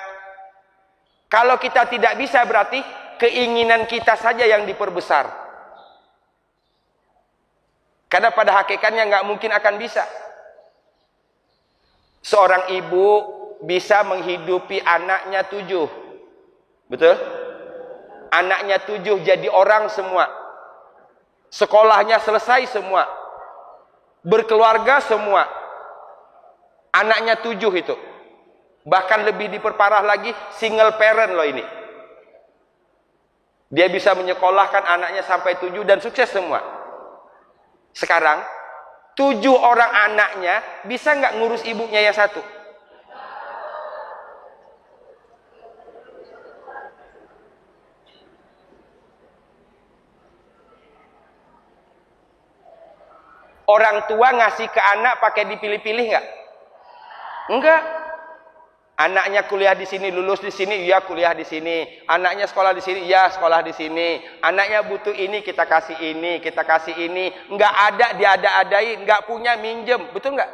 Kalau kita tidak bisa berarti keinginan kita saja yang diperbesar. Karena pada hakikatnya nggak mungkin akan bisa. Seorang ibu bisa menghidupi anaknya 7. Betul? Anaknya 7 jadi orang semua. Sekolahnya selesai semua. Berkeluarga semua. Anaknya 7 itu. Bahkan lebih diperparah lagi, single parent loh ini. Dia bisa menyekolahkan anaknya sampai 7 dan sukses semua. Sekarang 7 orang anaknya bisa nggak ngurus ibunya yang 1? Orang tua ngasih ke anak pakai dipilih-pilih nggak? Enggak. Anaknya kuliah di sini, lulus di sini, iya kuliah di sini. Anaknya sekolah di sini, iya sekolah di sini. Anaknya butuh ini, kita kasih ini, kita kasih ini. Enggak ada, diada-adain. Enggak punya, minjem. Betul enggak?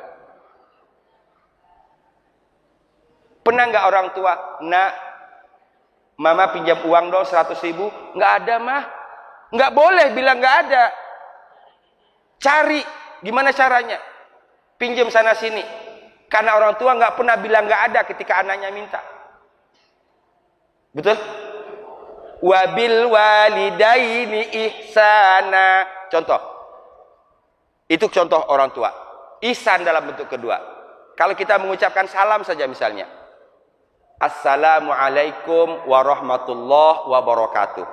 Pernah enggak orang tua, nak, mama pinjam uang dong 100.000? Enggak ada, mah. Enggak boleh bilang enggak ada. Cari, gimana caranya? Pinjam sana sini. Karena orang tua nggak pernah bilang nggak ada ketika anaknya minta. Betul? Wabil walidaini ihsana. Contoh. Itu contoh orang tua. Ihsan dalam bentuk kedua. Kalau kita mengucapkan salam saja misalnya. Assalamualaikum warahmatullahi wabarakatuh.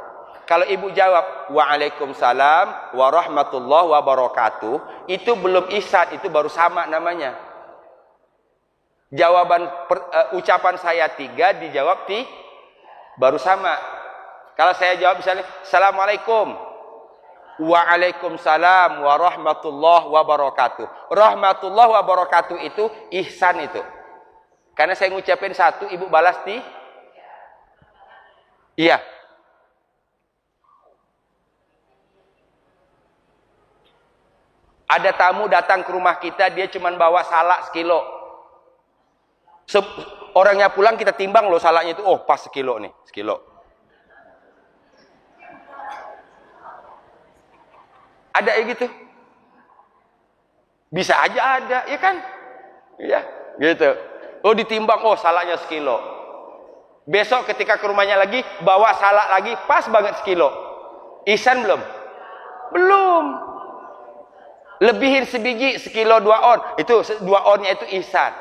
Kalau ibu jawab waalaikumsalam warahmatullahi wabarakatuh, itu belum ihsan, itu baru sama namanya. Jawaban ucapan saya 3 dijawab baru sama. Kalau saya jawab misalnya Assalamualaikum, waalaikumsalam warahmatullahi wabarakatuh. Rahmatullahi wabarakatuh itu ihsan itu. Karena saya ngucapin 1, ibu balas iya. Ada tamu datang ke rumah kita, dia cuma bawa salak sekilo. Orangnya pulang kita timbang loh salaknya itu, oh pas sekilo nih, sekilo. Ada ya gitu? Bisa aja ada, ya kan? Ya. Gitu. Oh ditimbang, oh salaknya sekilo. Besok ketika ke rumahnya lagi, bawa salak lagi, pas banget sekilo. Ihsan belum? Belum. Lebihin sebiji, sekilo 2 on. Itu 2 onnya itu ihsan.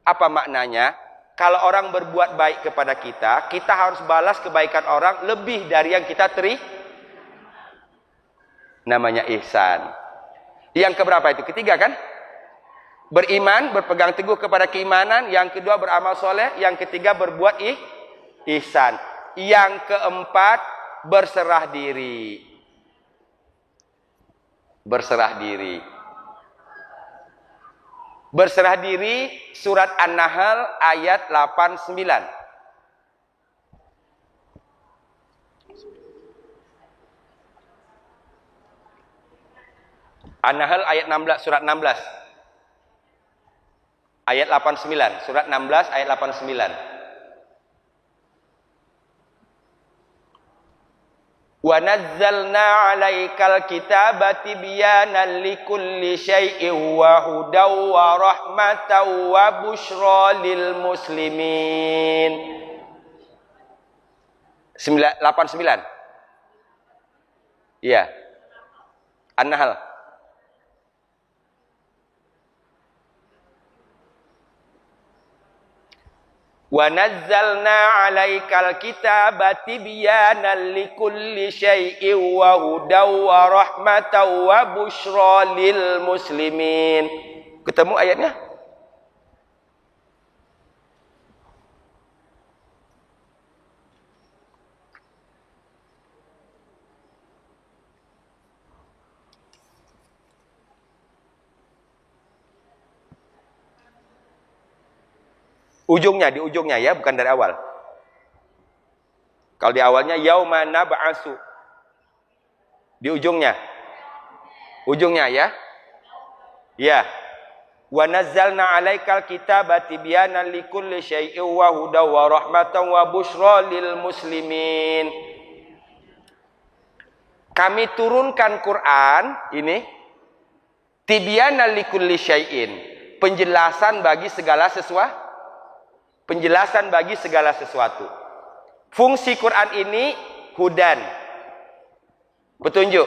Apa maknanya? Kalau orang berbuat baik kepada kita, kita harus balas kebaikan orang lebih dari yang kita namanya ihsan. Yang keberapa itu? Ketiga kan? Beriman, berpegang teguh kepada keimanan. Yang kedua beramal soleh. Yang ketiga berbuat ihsan. Yang keempat berserah diri. Berserah diri. Berserah diri surat An-Nahl ayat 89. An-Nahl ayat 16, surat 16. Ayat 89, surat 16 ayat 89. Wa nazzalna 'alaikal kitaba tibyanan likulli syai'in wa hudaw wa rahmatan wa busyra lil muslimin. 89. Iya. An-Nahl. Wa nazzalna 'alaikal kitaba tibyanan likulli syai'in wa hudaw wa rahmatan wa busyra lil muslimin. Ketemu ayatnya? Ujungnya, di ujungnya ya, bukan dari awal. Kalau di awalnya yauma nab'atsu. Di ujungnya. Ujungnya ya. Ya. Wa nazzalna 'alaikal kitaba tibyanan likulli syai'in wa hudaw wa rahmatan wa busyra lil muslimin. Kami turunkan Quran ini tibyanan likulli syai'in, penjelasan bagi segala sesuatu. Penjelasan bagi segala sesuatu. Fungsi Quran ini hudan, petunjuk,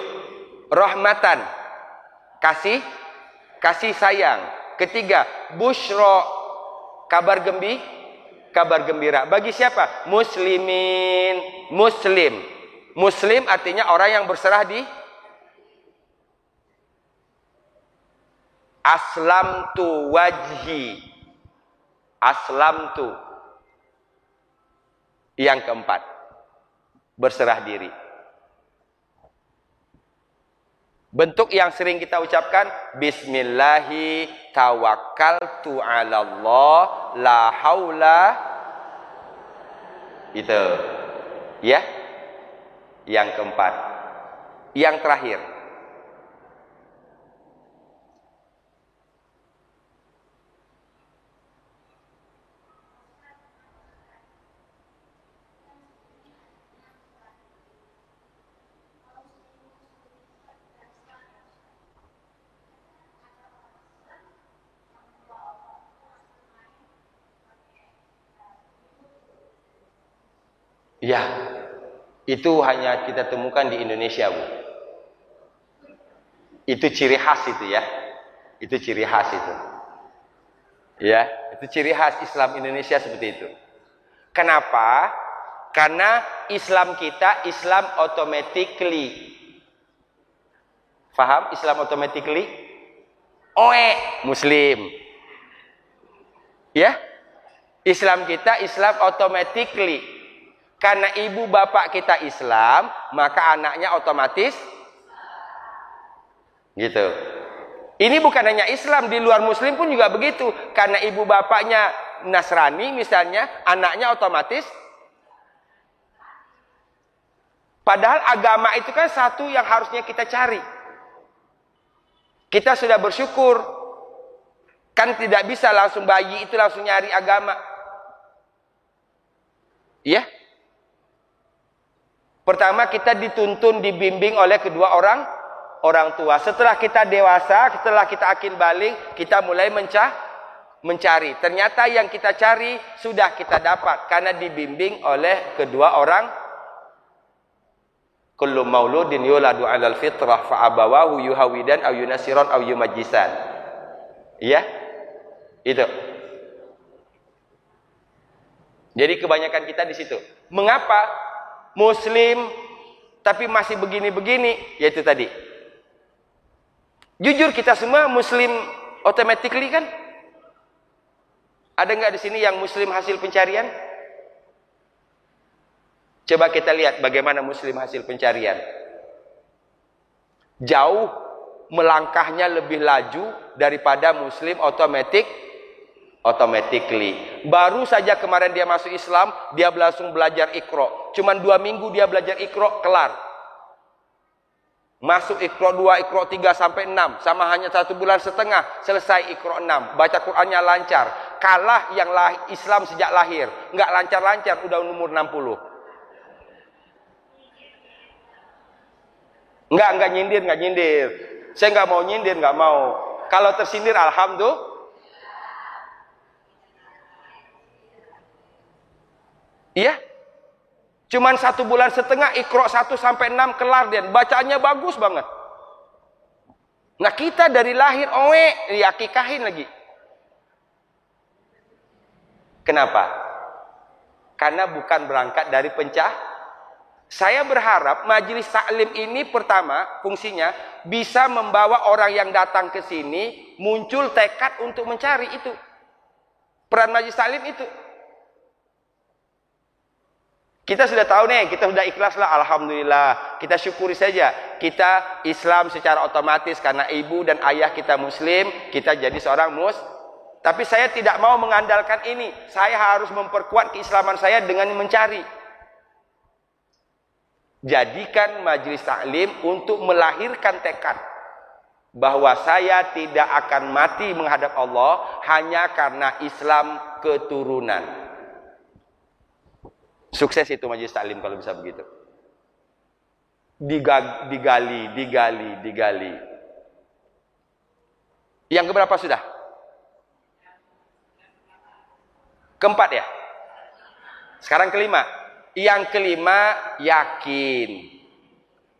rahmatan, kasih sayang. Ketiga, busyra, kabar gembira. Bagi siapa? Muslimin, muslim. Muslim artinya orang yang berserah di aslamtu wajhi. Aslamtu. Yang keempat, berserah diri. Bentuk yang sering kita ucapkan, bismillahi tawakkaltu 'alallah la haula. Itu. Ya. Yang keempat. Yang terakhir, ya, itu hanya kita temukan di Indonesia, Bu. Itu ciri khas itu ya. Itu ciri khas itu. Ya, itu ciri khas Islam Indonesia seperti itu. Kenapa? Karena Islam kita Islam automatically. Faham Islam automatically? Muslim. Ya? Islam kita Islam automatically. Karena ibu bapak kita Islam, maka anaknya otomatis gitu. Ini bukan hanya Islam, di luar Muslim pun juga begitu. Karena ibu bapaknya Nasrani misalnya, anaknya otomatis. Padahal agama itu kan satu yang harusnya kita cari. Kita sudah bersyukur. Kan tidak bisa langsung bayi itu langsung nyari agama. Ya? Pertama kita dituntun, dibimbing oleh kedua orang tua. Setelah kita dewasa, setelah kita akil balik, kita mulai mencari. Ternyata yang kita cari sudah kita dapat karena dibimbing oleh kedua orang. Kullu mauludin yuladu 'alal fitrah fa abawahu yuhawidan aw yunasiran aw yumajjisan. Iya? Itu. Jadi kebanyakan kita di situ. Mengapa Muslim tapi masih begini-begini? Yaitu tadi. Jujur kita semua Muslim automatically kan? Ada nggak di sini yang Muslim hasil pencarian? Coba kita lihat bagaimana Muslim hasil pencarian. Jauh melangkahnya lebih laju daripada Muslim automatically. Baru saja kemarin dia masuk Islam, dia langsung belajar Iqra. Cuman 2 minggu dia belajar Iqra, kelar. Masuk Iqra 2, Iqra 3 sampai 6. Sama hanya 1 bulan setengah, selesai Iqra 6. Baca Qur'annya lancar. Kalah yang Islam sejak lahir. Nggak lancar-lancar, udah umur 60. Nggak nyindir. Saya nggak mau nyindir, nggak mau. Kalau tersindir, alhamdulillah. Iya. Cuman 1 bulan setengah, Iqra 1 sampai 6 kelar dia. Bacaannya bagus banget. Nah kita dari lahir, diakikahin lagi. Kenapa? Karena bukan berangkat dari pencah. Saya berharap majelis taklim ini pertama fungsinya bisa membawa orang yang datang ke sini muncul tekad untuk mencari itu. Peran majelis taklim itu. Kita sudah tahu nih, kita sudah ikhlas lah, alhamdulillah. Kita syukuri saja. Kita Islam secara otomatis karena ibu dan ayah kita Muslim, kita jadi seorang Tapi saya tidak mau mengandalkan ini. Saya harus memperkuat keislaman saya dengan mencari. Jadikan majelis taklim untuk melahirkan tekad bahwa saya tidak akan mati menghadap Allah hanya karena Islam keturunan. Sukses itu majelis taklim kalau bisa begitu. Digali. Yang keberapa sudah? Keempat ya? Sekarang kelima. Yang kelima, yakin.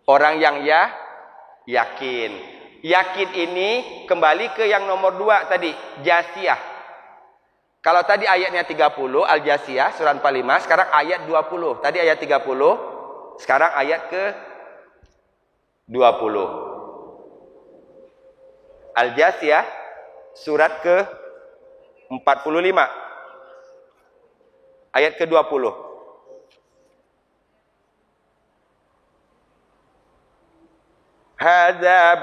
Orang yang yakin. Yakin ini kembali ke yang nomor 2 tadi, jasiyah. Kalau tadi ayatnya 30, Al-Jasiyah, surah 45, sekarang ayat 20. Tadi ayat 30, sekarang ayat ke 20. Al-Jasiyah, surat ke 45. Ayat ke-20. Hadza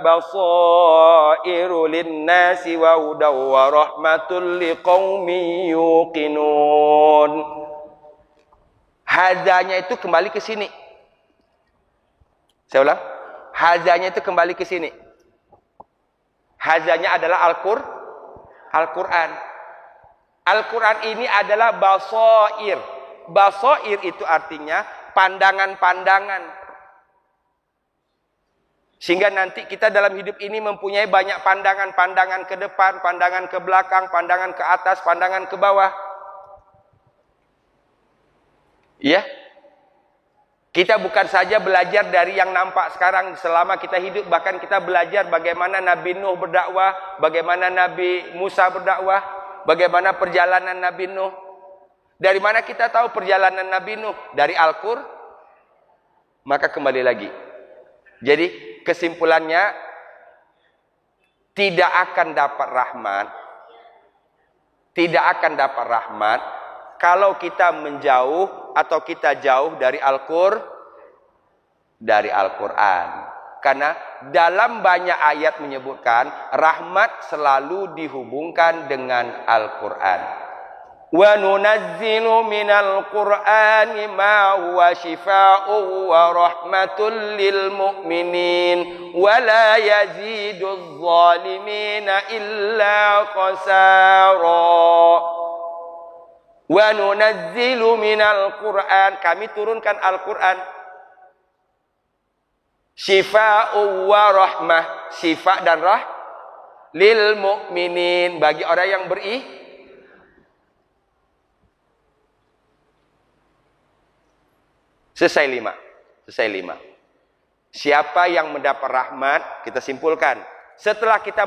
basairu lin-nasi wa hudaw wa rahmatul liqaumin yuqinun. Hadzanya itu kembali ke sini. Saya ulang. Hadzanya itu kembali ke sini. Hadzanya adalah Al-Qur'an. Al-Quran ini adalah basair. Basair itu artinya pandangan-pandangan. Sehingga nanti kita dalam hidup ini mempunyai banyak pandangan-pandangan ke depan, pandangan ke belakang, pandangan ke atas, pandangan ke bawah. Ya. Kita bukan saja belajar dari yang nampak sekarang selama kita hidup, bahkan kita belajar bagaimana Nabi Nuh berdakwah, bagaimana Nabi Musa berdakwah. Bagaimana perjalanan Nabi Nuh? Dari mana kita tahu perjalanan Nabi Nuh? Dari Al-Qur'an. Maka kembali lagi. Jadi kesimpulannya tidak akan dapat rahmat. Tidak akan dapat rahmat kalau kita menjauh atau kita jauh dari Al-Qur'an. Karena dalam banyak ayat menyebutkan rahmat selalu dihubungkan dengan Al-Qur'an. Wa nunazzilu minal Qur'ani ma huwa shifaa'un wa rahmatul lil mu'minin wa la yaziduz zalimina illa khasara. Wa nunazzilu minal Qur'an, kami turunkan Al-Qur'an. Syifa'u wa rahmah, syifa dan lil mu'minin, bagi orang yang Selesai 5. Siapa yang mendapat rahmat, kita simpulkan. Setelah kita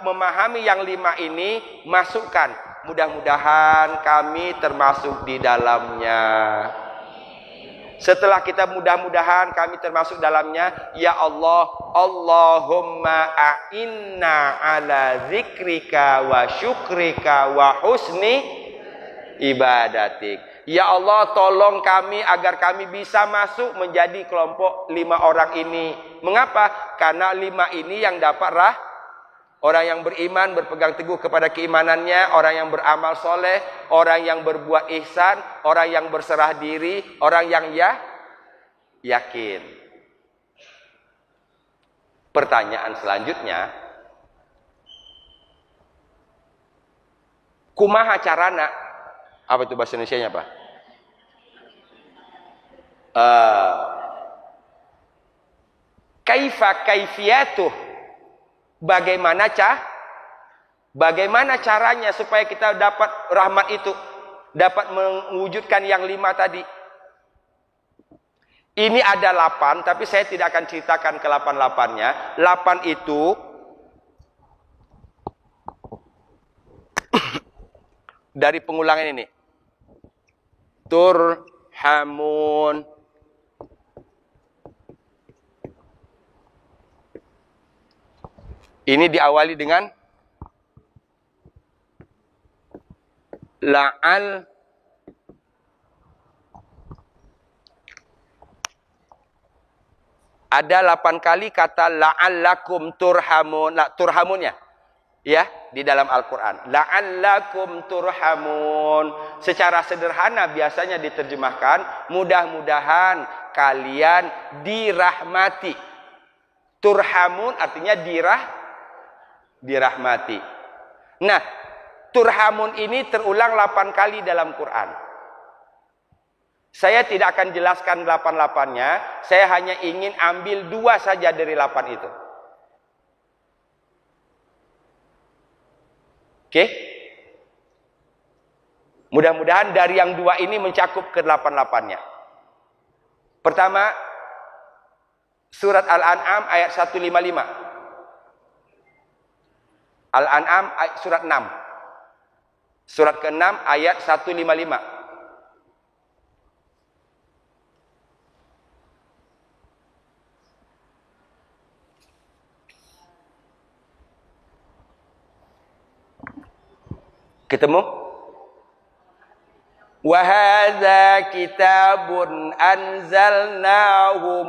memahami yang 5 ini, masukkan. Mudah-mudahan kami termasuk di dalamnya. Setelah kita mudah-mudahan kami termasuk dalamnya, ya Allah, Allahumma a'inna ala zikrika wa syukrika wa husni ibadatik. Ya Allah, tolong kami agar kami bisa masuk menjadi kelompok 5 orang ini. Mengapa? Karena 5 ini yang dapat orang yang beriman, berpegang teguh kepada keimanannya, orang yang beramal soleh, orang yang berbuat ihsan, orang yang berserah diri, orang yang yakin. Pertanyaan selanjutnya, kumaha carana? Apa itu bahasa Indonesianya, Pak? Kaifiyatuh. Bagaimana caranya supaya kita dapat rahmat itu, dapat mewujudkan yang 5 tadi. Ini ada 8, tapi saya tidak akan ceritakan ke 8-8-nya. 8 itu dari pengulangan ini. Turhamun. Ini diawali dengan la'al. Ada 8 kali kata la'allakum turhamun. Turhamunnya. Ya, di dalam Al-Quran. La'allakum turhamun. Secara sederhana biasanya diterjemahkan, mudah-mudahan kalian dirahmati. Turhamun artinya dirahmati. Nah, turhamun ini terulang 8 kali dalam Quran. Saya tidak akan jelaskan 8-8-nya. Saya hanya ingin ambil 2 saja dari 8 itu. Oke? Mudah-mudahan dari yang 2 ini mencakup ke 8-8-nya. Pertama, surat Al-An'am ayat 155. Al-An'am surat 6. Surat ke-6 ayat 155. Ketemu? Wa hadza kitabun anzalnahu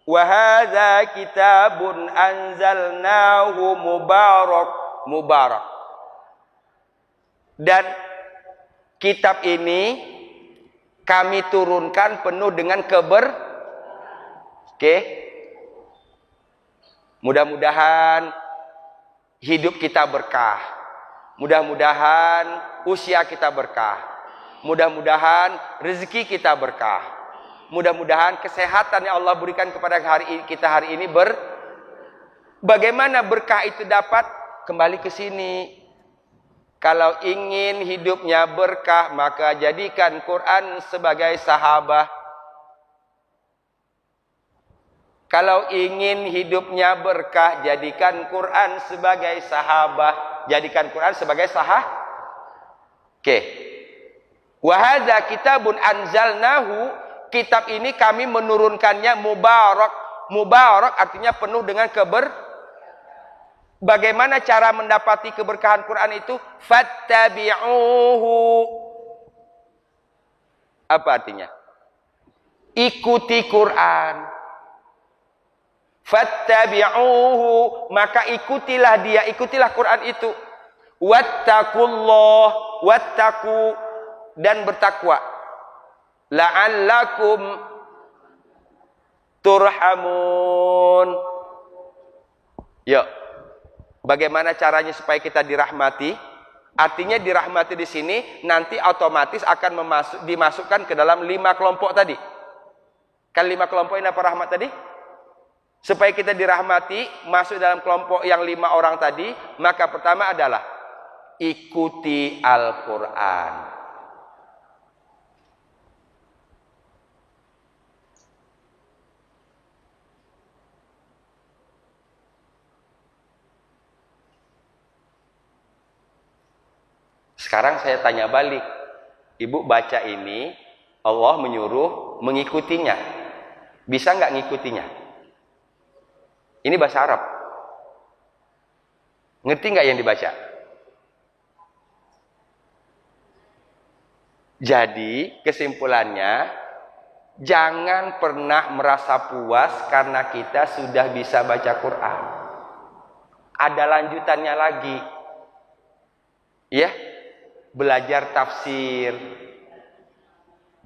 wa hadza kitabun anzalnahu mubarak. Dan kitab ini kami turunkan penuh dengan Oke. Mudah-mudahan hidup kita berkah. Mudah-mudahan usia kita berkah. Mudah-mudahan rezeki kita berkah. Mudah-mudahan kesehatan yang Allah berikan kepada kita hari ini bagaimana berkah itu dapat? Kembali ke sini. Kalau ingin hidupnya berkah, maka jadikan Quran sebagai sahabat. Kalau ingin hidupnya berkah, jadikan Quran sebagai sahabat. Jadikan Quran sebagai Oke. Wa hadza kitabun anzalnahu. Kitab ini kami menurunkannya mubarak. Mubarak artinya penuh dengan Bagaimana cara mendapati keberkahan Quran itu? Fattabi'uhu. Apa artinya? Ikuti Quran. Fattabi'uhu, maka ikutilah dia, ikutilah Quran itu. Wattaqu dan bertakwa. La'allakum turhamun. Yuk. Bagaimana caranya supaya kita dirahmati? Artinya dirahmati di sini nanti otomatis akan dimasukkan ke dalam 5 kelompok tadi. Kan 5 kelompok ini apa rahmat tadi? Supaya kita dirahmati, masuk dalam kelompok yang 5 orang tadi, maka pertama adalah ikuti Al-Quran. Sekarang saya tanya balik, ibu baca ini, Allah menyuruh mengikutinya. Bisa nggak ngikutinya? Ini bahasa Arab. Ngerti nggak yang dibaca? Jadi kesimpulannya, jangan pernah merasa puas karena kita sudah bisa baca Quran. Ada lanjutannya lagi. Ya, belajar tafsir,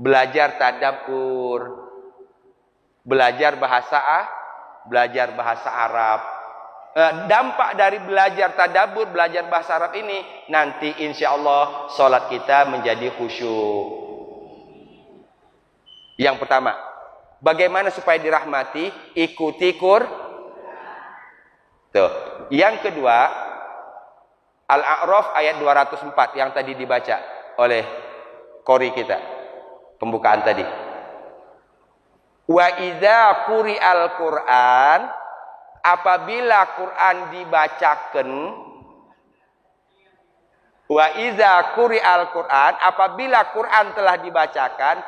belajar tadabbur, belajar bahasa Arab. Dampak dari belajar tadabbur, belajar bahasa Arab ini, nanti insya Allah sholat kita menjadi khusyuk. Yang pertama, bagaimana supaya dirahmati? Ikuti Tuh. Yang kedua, Al-A'raf ayat 204 yang tadi dibaca oleh qori kita, pembukaan tadi. Wa idza quri'al Qur'an, apabila Quran dibacakan, wa idza quri'al Qur'an, apabila Quran telah dibacakan,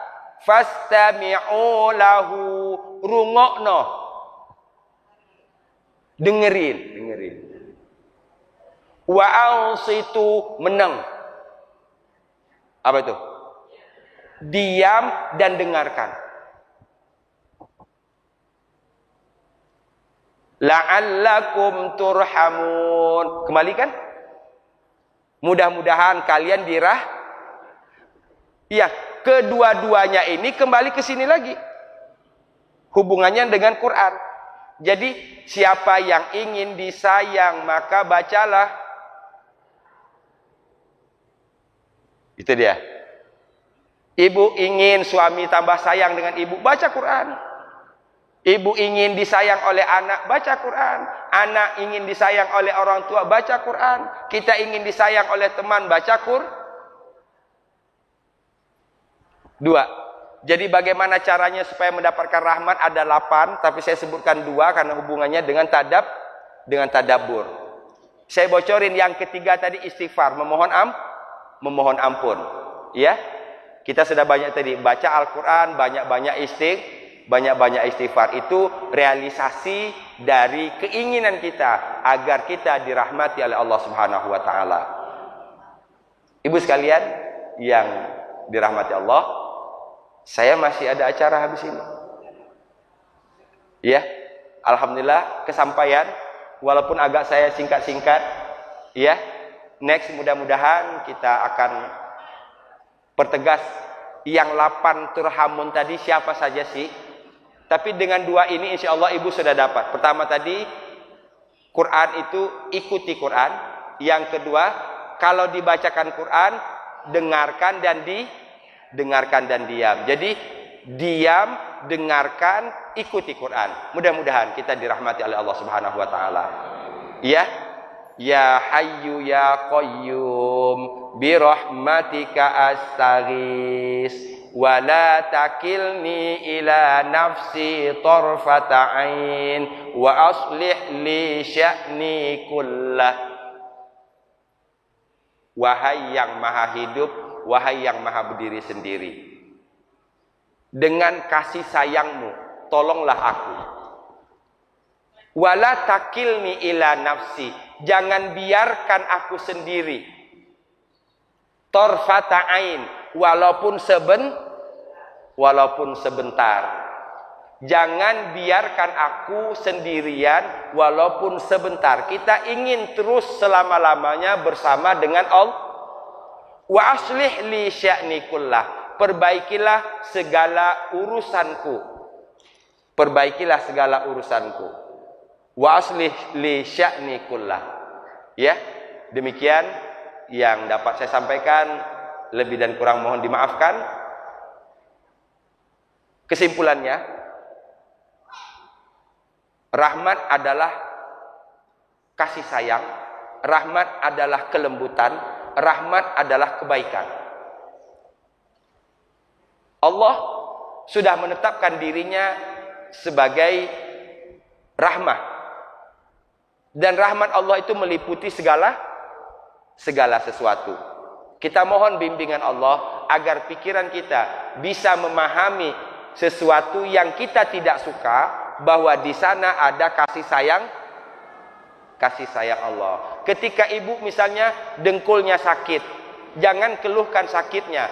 fastami'u lahu, rungokno, dengerin. Wa ansitu, meneng. Apa itu? Diam dan dengarkan. La'allakum turhamun. Kembalikan. Mudah-mudahan kalian ya, kedua-duanya ini kembali ke sini lagi. Hubungannya dengan Quran. Jadi siapa yang ingin disayang maka bacalah. Itu dia. Ibu ingin suami tambah sayang dengan ibu, baca Quran. Ibu ingin disayang oleh anak, baca Quran. Anak ingin disayang oleh orang tua, baca Quran. Kita ingin disayang oleh teman, baca Quran. 2. Jadi bagaimana caranya supaya mendapatkan rahmat? Ada 8, tapi saya sebutkan 2 karena hubungannya dengan tadabbur. Saya bocorin yang ketiga tadi, istighfar, memohon ampun. Ya, kita sudah banyak tadi baca Al-Quran, banyak-banyak istighfar. Itu realisasi dari keinginan kita agar kita dirahmati oleh Allah Subhanahu wa taala. Ibu sekalian yang dirahmati Allah, saya masih ada acara habis ini. Ya, alhamdulillah kesampaian walaupun agak saya singkat-singkat. Ya, next mudah-mudahan kita akan pertegas yang 8 turhamun tadi siapa saja sih? Tapi dengan 2 ini insya Allah ibu sudah dapat. Pertama tadi, Quran itu ikuti Quran. Yang kedua, kalau dibacakan Quran, dengarkan dan diam. Jadi diam, dengarkan, ikuti Quran. Mudah-mudahan kita dirahmati oleh Allah Subhanahu wa taala. Ya Hayyu ya Qayyum bi rahmatika astaghis wa la takilni ila nafsi tarfata ain wa aslih li sya'ni kullah. Wahai yang maha hidup, wahai yang maha berdiri sendiri, dengan kasih sayangmu tolonglah aku. Wala takilni ila nafsi, jangan biarkan aku sendiri. Tarfata ain, walaupun sebentar. Jangan biarkan aku sendirian walaupun sebentar. Kita ingin terus selama-lamanya bersama dengan Allah. Wa aslih li sya'ni kullah, perbaikilah segala urusanku. Wa aslih li sya'ni kullah. Ya, demikian yang dapat saya sampaikan, lebih dan kurang mohon dimaafkan. Kesimpulannya, Rahmat adalah kasih sayang, rahmat adalah kelembutan, rahmat adalah kebaikan. Allah sudah menetapkan dirinya sebagai rahmat. Dan rahmat Allah itu meliputi segala sesuatu. Kita mohon bimbingan Allah agar pikiran kita bisa memahami sesuatu yang kita tidak suka, bahwa di sana ada kasih sayang Allah. Ketika ibu misalnya dengkulnya sakit, jangan keluhkan sakitnya.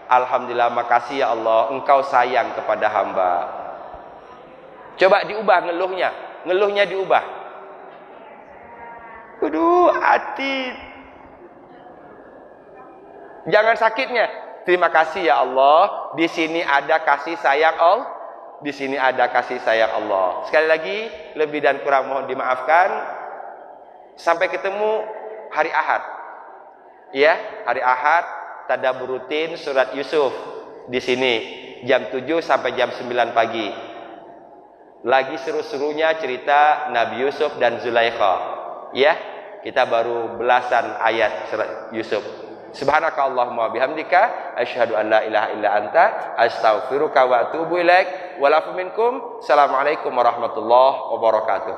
Alhamdulillah, makasih ya Allah, Engkau sayang kepada hamba. Coba diubah ngeluhnya diubah. Aduh, hati. Jangan sakitnya. Terima kasih ya Allah, di sini ada kasih sayang Allah. Di sini ada kasih sayang Allah. Sekali lagi, lebih dan kurang mohon dimaafkan. Sampai ketemu hari Ahad. Ya, hari Ahad tadabbur rutin surat Yusuf di sini jam 7 sampai jam 9 pagi. Lagi seru-serunya cerita Nabi Yusuf dan Zulaikha. Ya, kita baru belasan ayat surat Yusuf. Subhanakallahumma bihamdika asyhadu an la ilaha illa anta astaghfiruka wa atubu ilaik. Walafu minkum. Assalamualaikum warahmatullahi wabarakatuh.